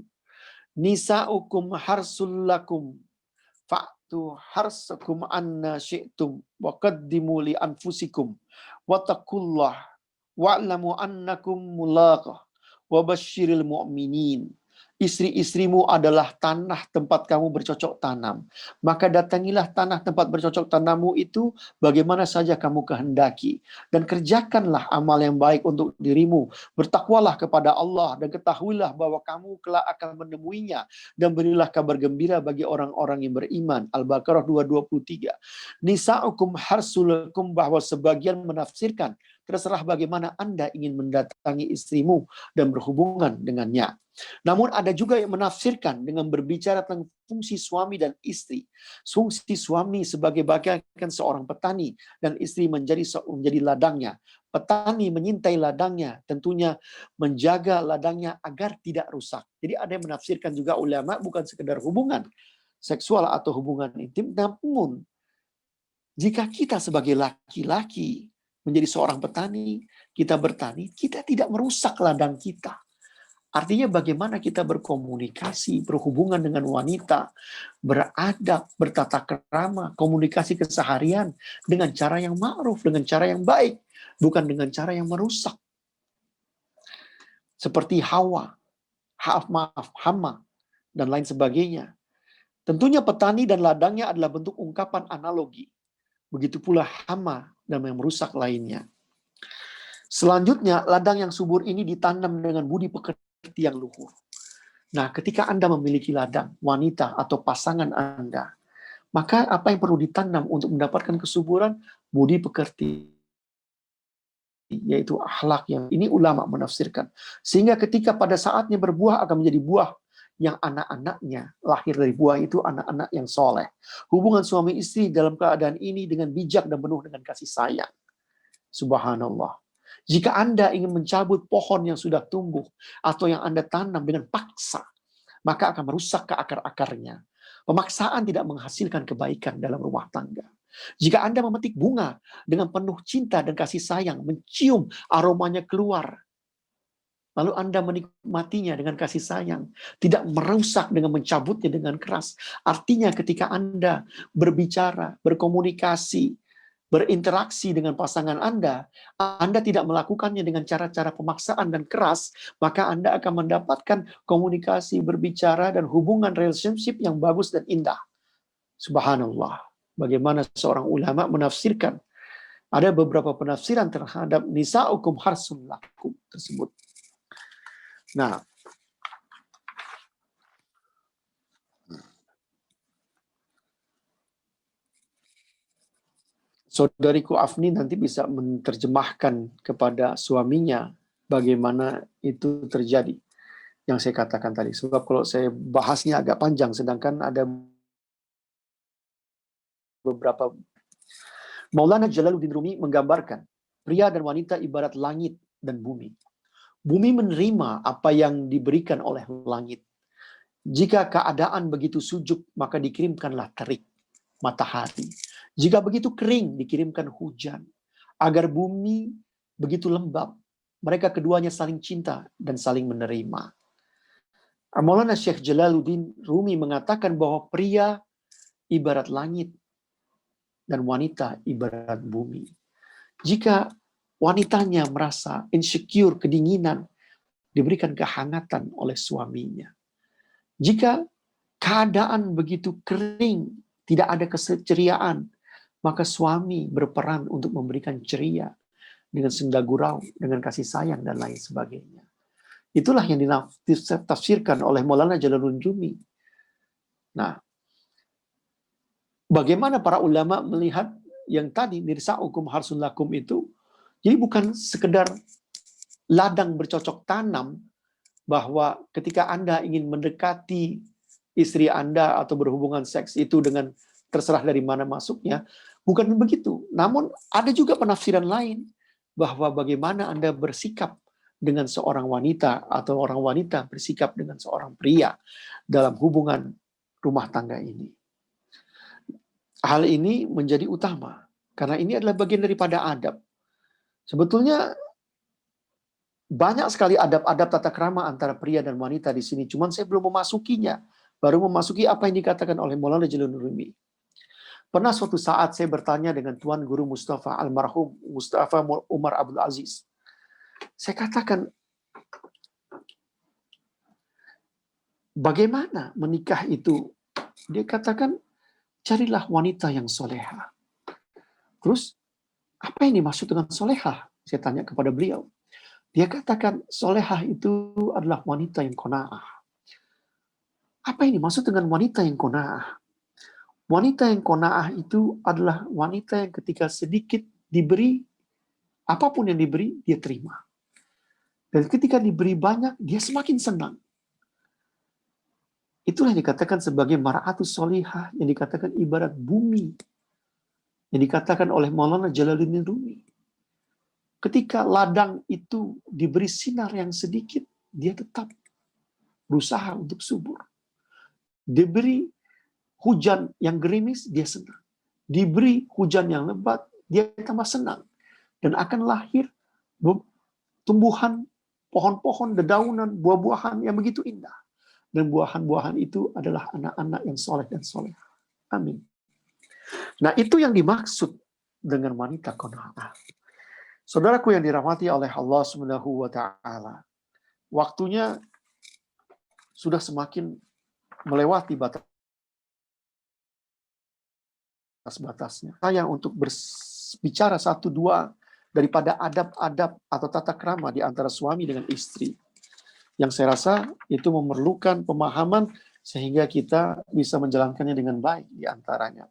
A: Nisa'ukum harsul lakum. Fa'tu harsakum anna syi'tum wa qaddimu li anfusikum wa taqullah wa'lamu annakum mulaqah. Wabasyiril mu'minin. Istri-istrimu adalah tanah tempat kamu bercocok tanam. Maka datangilah tanah tempat bercocok tanammu itu bagaimana saja kamu kehendaki. Dan kerjakanlah amal yang baik untuk dirimu. Bertakwalah kepada Allah dan ketahuilah bahwa kamu kelak akan menemuinya. Dan berilah kabar gembira bagi orang-orang yang beriman. Al-Baqarah 223. Nisa'ukum harsulakum, bahwa sebagian menafsirkan terserah bagaimana Anda ingin mendatangi istrimu dan berhubungan dengannya. Namun ada juga yang menafsirkan dengan berbicara tentang fungsi suami dan istri. Fungsi suami sebagai bagaikan seorang petani dan istri menjadi ladangnya. Petani menyintai ladangnya, tentunya menjaga ladangnya agar tidak rusak. Jadi ada yang menafsirkan juga ulama bukan sekedar hubungan seksual atau hubungan intim, namun jika kita sebagai laki-laki menjadi seorang petani, kita bertani, kita tidak merusak ladang kita. Artinya bagaimana kita berkomunikasi, berhubungan dengan wanita, beradab, bertata krama, komunikasi keseharian dengan cara yang ma'ruf, dengan cara yang baik, bukan dengan cara yang merusak. Seperti Hawa, Hama, dan lain sebagainya. Tentunya petani dan ladangnya adalah bentuk ungkapan analogi. Begitu pula Hama dan yang merusak lainnya. Selanjutnya, ladang yang subur ini ditanam dengan budi pekerti yang luhur. Nah, ketika Anda memiliki ladang, wanita atau pasangan Anda, maka apa yang perlu ditanam untuk mendapatkan kesuburan? Budi pekerti, yaitu akhlak yang ini ulama menafsirkan. Sehingga ketika pada saatnya berbuah akan menjadi buah yang anak-anaknya lahir dari buah itu anak-anak yang soleh. Hubungan suami istri dalam keadaan ini dengan bijak dan penuh dengan kasih sayang. Subhanallah. Jika Anda ingin mencabut pohon yang sudah tumbuh atau yang Anda tanam dengan paksa, maka akan merusak ke akar-akarnya. Pemaksaan tidak menghasilkan kebaikan dalam rumah tangga. Jika Anda memetik bunga dengan penuh cinta dan kasih sayang, mencium aromanya keluar, lalu Anda menikmatinya dengan kasih sayang, tidak merusak dengan mencabutnya dengan keras. Artinya ketika Anda berbicara, berkomunikasi, berinteraksi dengan pasangan Anda tidak melakukannya dengan cara-cara pemaksaan dan keras, maka Anda akan mendapatkan komunikasi, berbicara, dan hubungan relationship yang bagus dan indah. Subhanallah. Bagaimana seorang ulama menafsirkan. Ada beberapa penafsiran terhadap nisa'ukum harsun lakum tersebut. Nah, saudariku Afni nanti bisa menerjemahkan kepada suaminya bagaimana itu terjadi yang saya katakan tadi. Sebab kalau saya bahasnya agak panjang, sedangkan ada beberapa. Maulana Jalaluddin Rumi menggambarkan pria dan wanita ibarat langit dan bumi. Bumi menerima apa yang diberikan oleh langit. Jika keadaan begitu sujuk, maka dikirimkanlah terik, matahari. Jika begitu kering, dikirimkan hujan. Agar bumi begitu lembab, mereka keduanya saling cinta dan saling menerima. Maulana Syekh Jalaluddin Rumi mengatakan bahwa pria ibarat langit dan wanita ibarat bumi. Jika wanitanya merasa insecure, kedinginan, diberikan kehangatan oleh suaminya. Jika keadaan begitu kering, tidak ada keceriaan, maka suami berperan untuk memberikan ceria dengan senda gurau, dengan kasih sayang dan lain sebagainya. Itulah yang ditafsirkan oleh Maulana Jalaluddin Rumi. Nah, bagaimana para ulama melihat yang tadi nirsa'ukum harsun lakum itu? Jadi bukan sekedar ladang bercocok tanam, bahwa ketika Anda ingin mendekati istri Anda atau berhubungan seks itu dengan terserah dari mana masuknya, bukan begitu. Namun ada juga penafsiran lain bahwa bagaimana Anda bersikap dengan seorang wanita atau orang wanita bersikap dengan seorang pria dalam hubungan rumah tangga ini. Hal ini menjadi utama karena ini adalah bagian daripada adab. Sebetulnya banyak sekali adab-adab tata krama antara pria dan wanita di sini. Cuman saya belum memasukinya. Baru memasuki apa yang dikatakan oleh Maulana Jalaluddin Rumi. Pernah suatu saat saya bertanya dengan Tuan Guru Mustafa, almarhum Mustafa Umar Abdul Aziz. Saya katakan, bagaimana menikah itu? Dia katakan, carilah wanita yang soleha. Terus, apa yang dimaksud dengan soleha? Saya tanya kepada beliau. Dia katakan, solehah itu adalah wanita yang qanaah. Apa yang dimaksud dengan wanita yang qanaah? Wanita yang qanaah itu adalah wanita yang ketika sedikit diberi, apapun yang diberi, dia terima. Dan ketika diberi banyak, dia semakin senang. Itulah yang dikatakan sebagai mar'atus solihah, yang dikatakan ibarat bumi. Yang dikatakan oleh Maulana Jalaluddin Rumi. Ketika ladang itu diberi sinar yang sedikit, dia tetap berusaha untuk subur. Diberi hujan yang gerimis, dia senang. Diberi hujan yang lebat, dia tambah senang. Dan akan lahir tumbuhan, pohon-pohon, dedaunan, buah-buahan yang begitu indah. Dan buahan-buahan itu adalah anak-anak yang soleh dan soleh. Amin. Nah, itu yang dimaksud dengan wanita qanaah. Saudaraku yang dirahmati oleh Allah Subhanahu wa taala. Waktunya sudah semakin melewati batas-batasnya. Saya untuk bicara satu dua daripada adab-adab atau tata krama di antara suami dengan istri. Yang saya rasa itu memerlukan pemahaman sehingga kita bisa menjalankannya dengan baik di antaranya.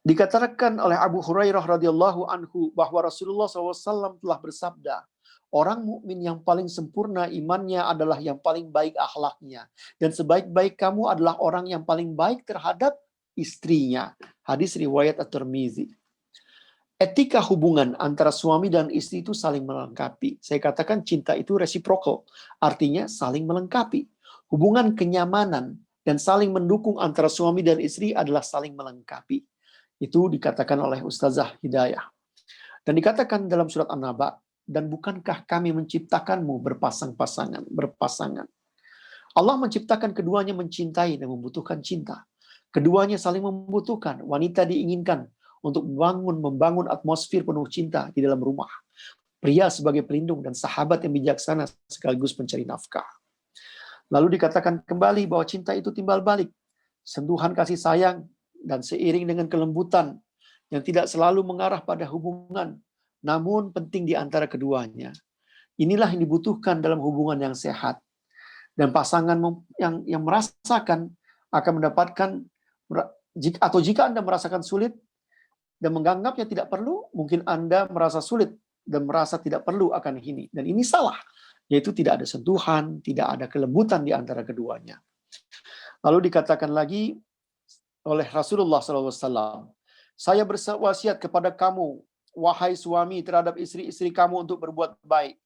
A: Dikatakan oleh Abu Hurairah radhiyallahu anhu bahwa Rasulullah SAW telah bersabda, orang mukmin yang paling sempurna imannya adalah yang paling baik akhlaknya, dan sebaik-baik kamu adalah orang yang paling baik terhadap istrinya. Hadis riwayat At-Tirmizi. Etika hubungan antara suami dan istri itu saling melengkapi. Saya katakan cinta itu reciprocal, artinya saling melengkapi. Hubungan kenyamanan dan saling mendukung antara suami dan istri adalah saling melengkapi. Itu dikatakan oleh Ustazah Hidayah. Dan dikatakan dalam surat An-Naba, dan bukankah kami menciptakanmu berpasangan. Allah menciptakan keduanya mencintai dan membutuhkan cinta. Keduanya saling membutuhkan. Wanita diinginkan untuk membangun atmosfer penuh cinta di dalam rumah. Pria sebagai pelindung dan sahabat yang bijaksana sekaligus pencari nafkah. Lalu dikatakan kembali bahwa cinta itu timbal balik. Sentuhan kasih sayang dan seiring dengan kelembutan yang tidak selalu mengarah pada hubungan, namun penting di antara keduanya. Inilah yang dibutuhkan dalam hubungan yang sehat. Dan pasangan yang merasakan akan mendapatkan, atau jika Anda merasakan sulit dan menganggapnya tidak perlu, mungkin Anda merasa sulit dan merasa tidak perlu akan ini. Dan ini salah, yaitu tidak ada sentuhan, tidak ada kelembutan di antara keduanya. Lalu dikatakan lagi oleh Rasulullah SAW, saya berwasiat kepada kamu, wahai suami, terhadap istri-istri kamu untuk berbuat baik.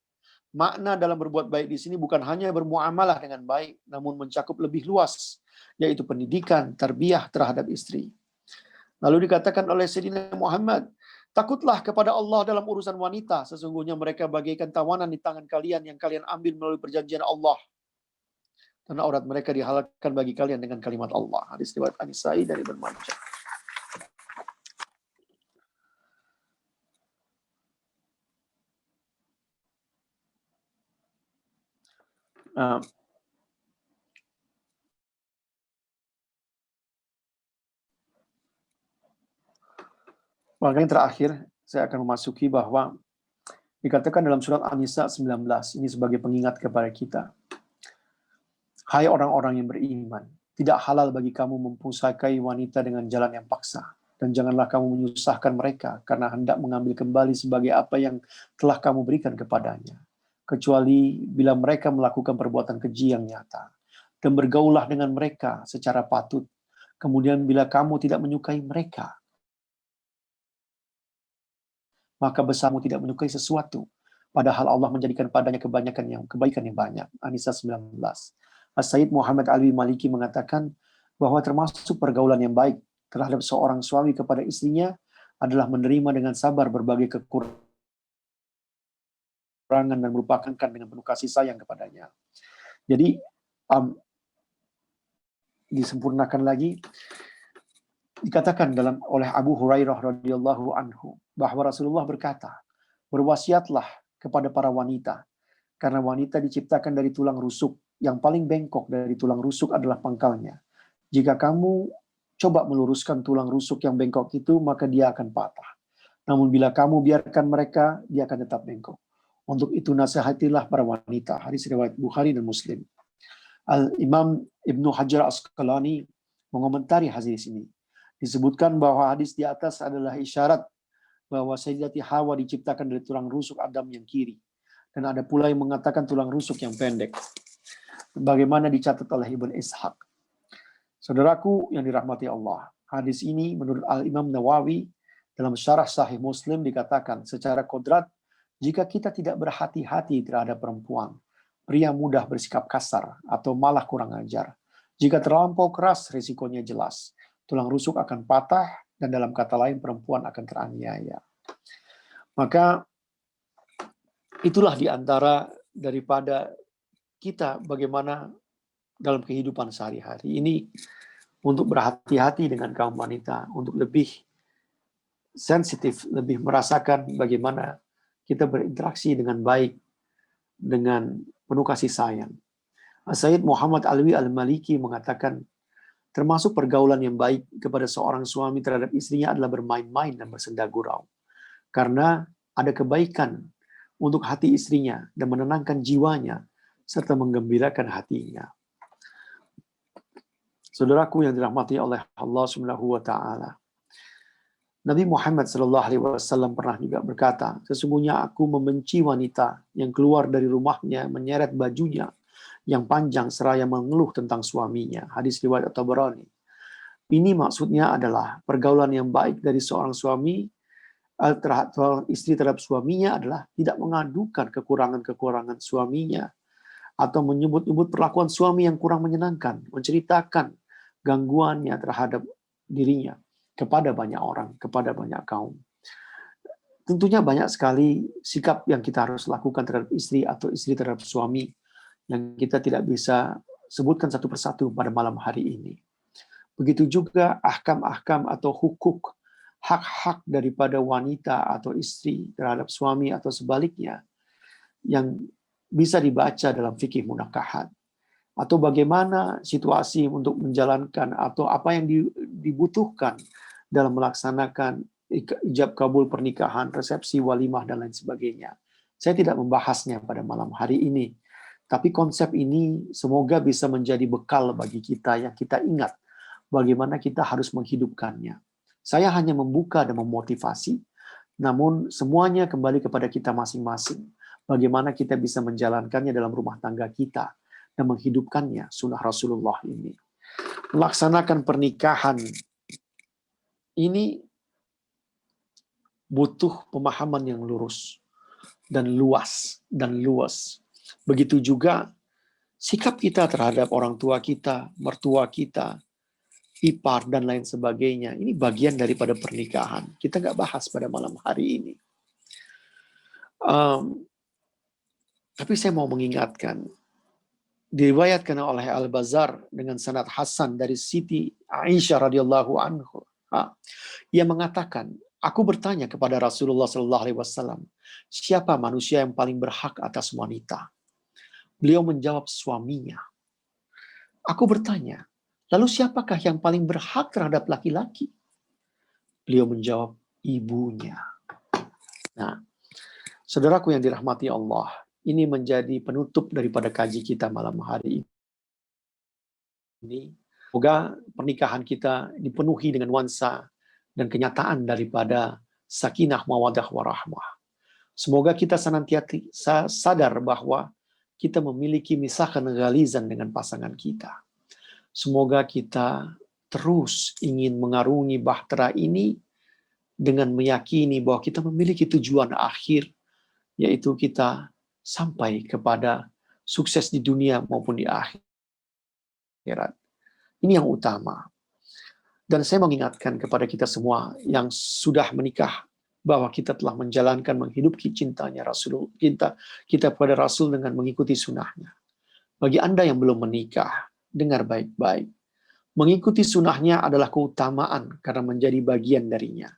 A: Makna dalam berbuat baik di sini bukan hanya bermuamalah dengan baik, namun mencakup lebih luas, yaitu pendidikan, tarbiyah terhadap istri. Lalu dikatakan oleh Sayyidina Muhammad, takutlah kepada Allah dalam urusan wanita, sesungguhnya mereka bagaikan tawanan di tangan kalian yang kalian ambil melalui perjanjian Allah. Karena aurat mereka dihalalkan bagi kalian dengan kalimat Allah. Hadis riwayat An-Nasa'i dari Ibnu Majah. Maka yang terakhir, saya akan memasuki bahwa dikatakan dalam surat An-Nisa 19, ini sebagai pengingat kepada kita. Hai orang-orang yang beriman, tidak halal bagi kamu mempusakai wanita dengan jalan yang paksa. Dan janganlah kamu menyusahkan mereka karena hendak mengambil kembali sebagai apa yang telah kamu berikan kepadanya. Kecuali bila mereka melakukan perbuatan keji yang nyata. Dan bergaullah dengan mereka secara patut. Kemudian bila kamu tidak menyukai mereka, maka besarmu tidak menyukai sesuatu. Padahal Allah menjadikan padanya kebaikan yang banyak. An-Nisa 19. As-Sayyid Muhammad Alwi Maliki mengatakan bahwa termasuk pergaulan yang baik terhadap seorang suami kepada istrinya adalah menerima dengan sabar berbagai kekurangan dan merupakan dengan penuh kasih sayang kepadanya. Jadi disempurnakan lagi, dikatakan oleh Abu Hurairah radhiyallahu anhu bahwa Rasulullah berkata, berwasiatlah kepada para wanita karena wanita diciptakan dari tulang rusuk. Yang paling bengkok dari tulang rusuk adalah pangkalnya. Jika kamu coba meluruskan tulang rusuk yang bengkok itu, maka dia akan patah. Namun bila kamu biarkan mereka, dia akan tetap bengkok. Untuk itu nasihatilah para wanita. Hadis riwayat Bukhari dan Muslim. Al-Imam Ibnu Hajar Asqalani mengomentari hadis ini. Disebutkan bahwa hadis di atas adalah isyarat bahwa Sayyidati Hawa diciptakan dari tulang rusuk Adam yang kiri. Dan ada pula yang mengatakan tulang rusuk yang pendek. Bagaimana dicatat oleh Ibn Ishaq. Saudaraku yang dirahmati Allah, hadis ini menurut Al-Imam Nawawi dalam syarah Sahih Muslim dikatakan secara kodrat, jika kita tidak berhati-hati terhadap perempuan, pria mudah bersikap kasar atau malah kurang ajar. Jika terlampau keras, risikonya jelas. Tulang rusuk akan patah dan dalam kata lain perempuan akan teraniaya. Maka itulah diantara daripada kita bagaimana dalam kehidupan sehari-hari ini untuk berhati-hati dengan kaum wanita, untuk lebih sensitif, lebih merasakan bagaimana kita berinteraksi dengan baik, dengan penuh kasih sayang. Sayyid Muhammad Alwi Al-Maliki mengatakan, Termasuk pergaulan yang baik kepada seorang suami terhadap istrinya adalah bermain-main dan bersenda gurau. Karena ada kebaikan untuk hati istrinya dan menenangkan jiwanya serta menggembirakan hatinya. Saudaraku yang dirahmati oleh Allah Subhanahu wa taala. Nabi Muhammad SAW pernah juga berkata, sesungguhnya aku membenci wanita yang keluar dari rumahnya menyeret bajunya yang panjang seraya mengeluh tentang suaminya. Hadis riwayat At-Tabarani. Ini maksudnya adalah pergaulan yang baik dari seorang suami terhadap istri terhadap suaminya adalah tidak mengadukan kekurangan-kekurangan suaminya atau menyebut-nyebut perlakuan suami yang kurang menyenangkan, menceritakan gangguannya terhadap dirinya kepada banyak orang, kepada banyak kaum. Tentunya banyak sekali sikap yang kita harus lakukan terhadap istri atau istri terhadap suami yang kita tidak bisa sebutkan satu persatu pada malam hari ini. Begitu juga ahkam-ahkam atau hukuk, hak-hak daripada wanita atau istri terhadap suami atau sebaliknya yang bisa dibaca dalam fikih munakahat. Atau bagaimana situasi untuk menjalankan atau apa yang dibutuhkan dalam melaksanakan ijab kabul pernikahan, resepsi, walimah, dan lain sebagainya. Saya tidak membahasnya pada malam hari ini. Tapi konsep ini semoga bisa menjadi bekal bagi kita yang kita ingat bagaimana kita harus menghidupkannya. Saya hanya membuka dan memotivasi, namun semuanya kembali kepada kita masing-masing. Bagaimana kita bisa menjalankannya dalam rumah tangga kita dan menghidupkannya sunnah Rasulullah ini. Melaksanakan pernikahan ini butuh pemahaman yang lurus dan luas. Begitu juga sikap kita terhadap orang tua kita, mertua kita, ipar, dan lain sebagainya. Ini bagian daripada pernikahan. Kita nggak bahas pada malam hari ini. Tapi saya mau mengingatkan, diriwayatkan oleh Al-Bazzar dengan sanad hasan dari Siti Aisyah radhiyallahu anha. Ia mengatakan, aku bertanya kepada Rasulullah SAW, siapa manusia yang paling berhak atas wanita? Beliau menjawab, suaminya. Aku bertanya, lalu siapakah yang paling berhak terhadap laki-laki? Beliau menjawab, ibunya. Nah, saudaraku yang dirahmati Allah, ini menjadi penutup daripada kaji kita malam hari ini. Semoga pernikahan kita dipenuhi dengan nuansa dan kenyataan daripada sakinah, mawaddah, warahmah. Semoga kita senantiasa sadar bahwa kita memiliki misakan ghalizan dengan pasangan kita. Semoga kita terus ingin mengarungi bahtera ini dengan meyakini bahwa kita memiliki tujuan akhir, yaitu kita sampai kepada sukses di dunia maupun di akhirat. Ini yang utama. Dan saya mengingatkan kepada kita semua yang sudah menikah, bahwa kita telah menjalankan, menghidupi cintanya Rasul, kita kepada Rasul dengan mengikuti sunnahnya. Bagi Anda yang belum menikah, dengar baik-baik. Mengikuti sunnahnya adalah keutamaan karena menjadi bagian darinya.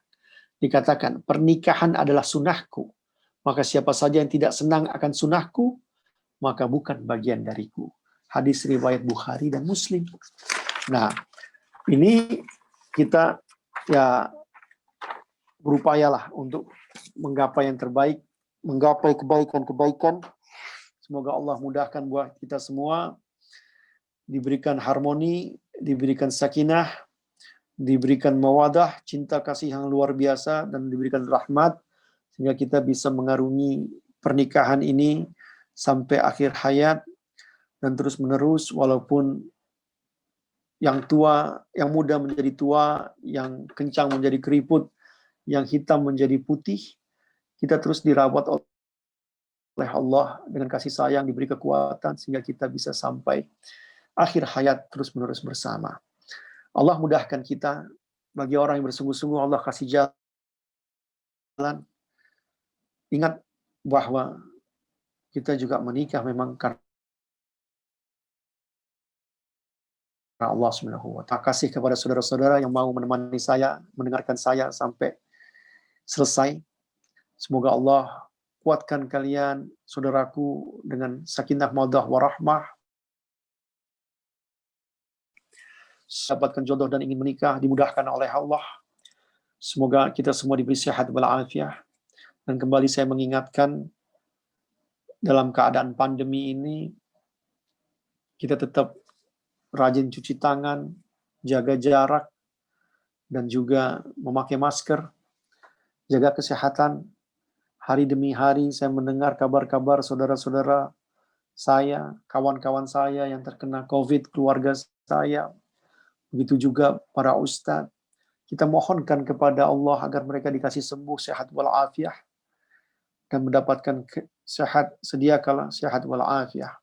A: Dikatakan, pernikahan adalah sunnahku. Maka siapa saja yang tidak senang akan sunnahku, maka bukan bagian dariku. Hadis riwayat Bukhari dan Muslim. Nah, ini kita ya berupayalah untuk menggapai yang terbaik, menggapai kebaikan-kebaikan. Semoga Allah mudahkan buat kita semua, diberikan harmoni, diberikan sakinah, diberikan mawadah, cinta kasih yang luar biasa, dan diberikan rahmat, sehingga kita bisa mengarungi pernikahan ini sampai akhir hayat, dan terus menerus, walaupun yang tua, yang muda menjadi tua, yang kencang menjadi keriput, yang hitam menjadi putih, kita terus dirawat oleh Allah dengan kasih sayang, diberi kekuatan sehingga kita bisa sampai akhir hayat terus menerus bersama. Allah mudahkan kita, bagi orang yang bersungguh-sungguh Allah kasih jalan. Ingat bahwa kita juga menikah memang karena Allah Subhanahu wa ta'ala. Kasih kepada saudara-saudara yang mau menemani saya, mendengarkan saya sampai selesai. Semoga Allah kuatkan kalian, saudaraku, dengan sakinah, mawaddah, warahmah. dapatkan jodoh dan ingin menikah, dimudahkan oleh Allah. Semoga kita semua diberi sehat walafiat. Dan kembali saya mengingatkan, dalam keadaan pandemi ini, kita tetap rajin cuci tangan, jaga jarak, dan juga memakai masker, jaga kesehatan. Hari demi hari saya mendengar kabar-kabar saudara-saudara saya, kawan-kawan saya yang terkena COVID, keluarga saya, begitu juga para ustadz. Kita mohonkan kepada Allah agar mereka dikasih sembuh, sehat walafiat, dan mendapatkan sehat, sediakalah sehat walafiat.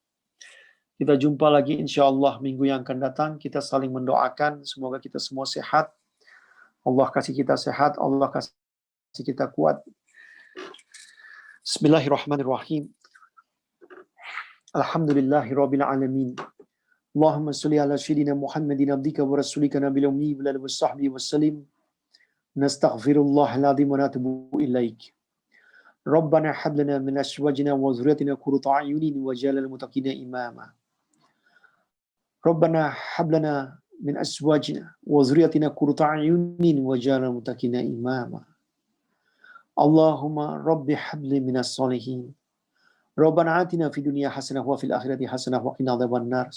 A: Kita jumpa lagi insya Allah minggu yang akan datang. Kita saling mendoakan, semoga kita semua sehat. Allah kasih kita sehat, Allah kasih kita kuat. Bismillahirrahmanirrahim. Alhamdulillahirabbil alamin. Allahumma shalli ala sayyidina Muhammadin abdika wa rasulika nabiyil ummi wa alihi washabbihi wasallim. Nastaghfirullahal azim wa natubu ilaik. Rabbana hab lana min azwajina wa dhurriyyatina qurrata a'yunin waj'alna lil muttaqina imama. Rabbana hab lana min azwajina wa dhurriyyatina qurrata a'yunin waj'alna lil muttaqina imama. Allahumma rabbi habli minas solihin. Rabbana atina fid dunya hasanah wa fil akhirati hasanah wa qina adzabannar.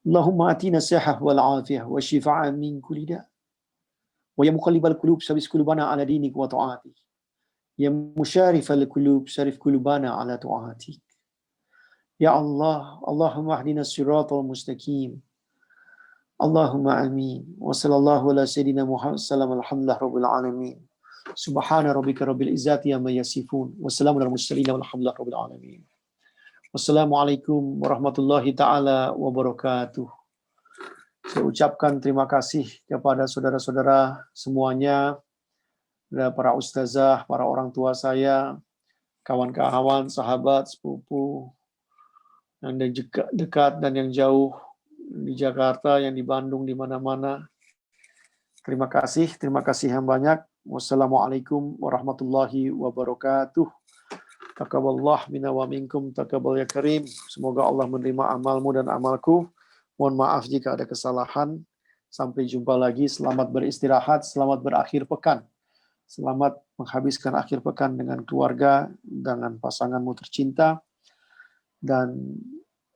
A: Allahumma atina sihhah wal afiyah wa shifaa min kulli da'. Wa ya muqallibal qulub sabis qulubana ala dinik wa ta'atik. Ya musyarifal qulub syarif qulubana ala ta'atik. Ya Allah, Allahumma hdina siratal mustaqim. Allahumma amin. Wa sallallahu ala sayyidina Muhammad sallallahu alhamdulillah rabbil alamin. Subhana rabbika rabbil izzati amma yasifun. Wassalamu ala mursalin walhamdulillah rabbil alamin. Wassalamualaikum warahmatullahi taala wabarakatuh. Saya ucapkan terima kasih kepada saudara-saudara semuanya, para ustazah, para orang tua saya, kawan-kawan, sahabat, sepupu, yang dekat dan yang jauh, di Jakarta, yang di Bandung, di mana-mana. Terima kasih yang banyak. Wassalamualaikum warahmatullahi wabarakatuh. Taqabbalallahu minna wa minkum, taqabbal ya karim. Semoga Allah menerima amalmu dan amalku. Mohon maaf jika ada kesalahan. Sampai jumpa lagi. Selamat beristirahat, selamat berakhir pekan. Selamat menghabiskan akhir pekan dengan keluarga, dengan pasanganmu tercinta. Dan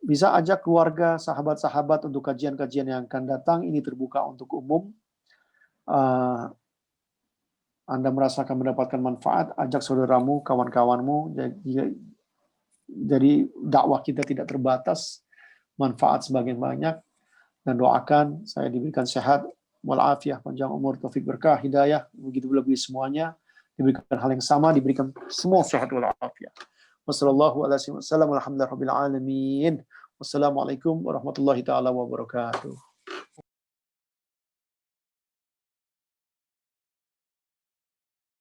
A: bisa ajak keluarga, sahabat-sahabat untuk kajian-kajian yang akan datang. Ini terbuka untuk umum. Anda merasakan mendapatkan manfaat, ajak saudaramu, kawan-kawanmu. Jadi dakwah kita tidak terbatas, manfaat sebagian banyak. Dan doakan saya diberikan sehat, walafiat, panjang umur, taufik berkah, hidayah, begitu lebih semuanya. Diberikan hal yang sama, diberikan semua sehat walafiat. Wassalamualaikum warahmatullahi taala wabarakatuh.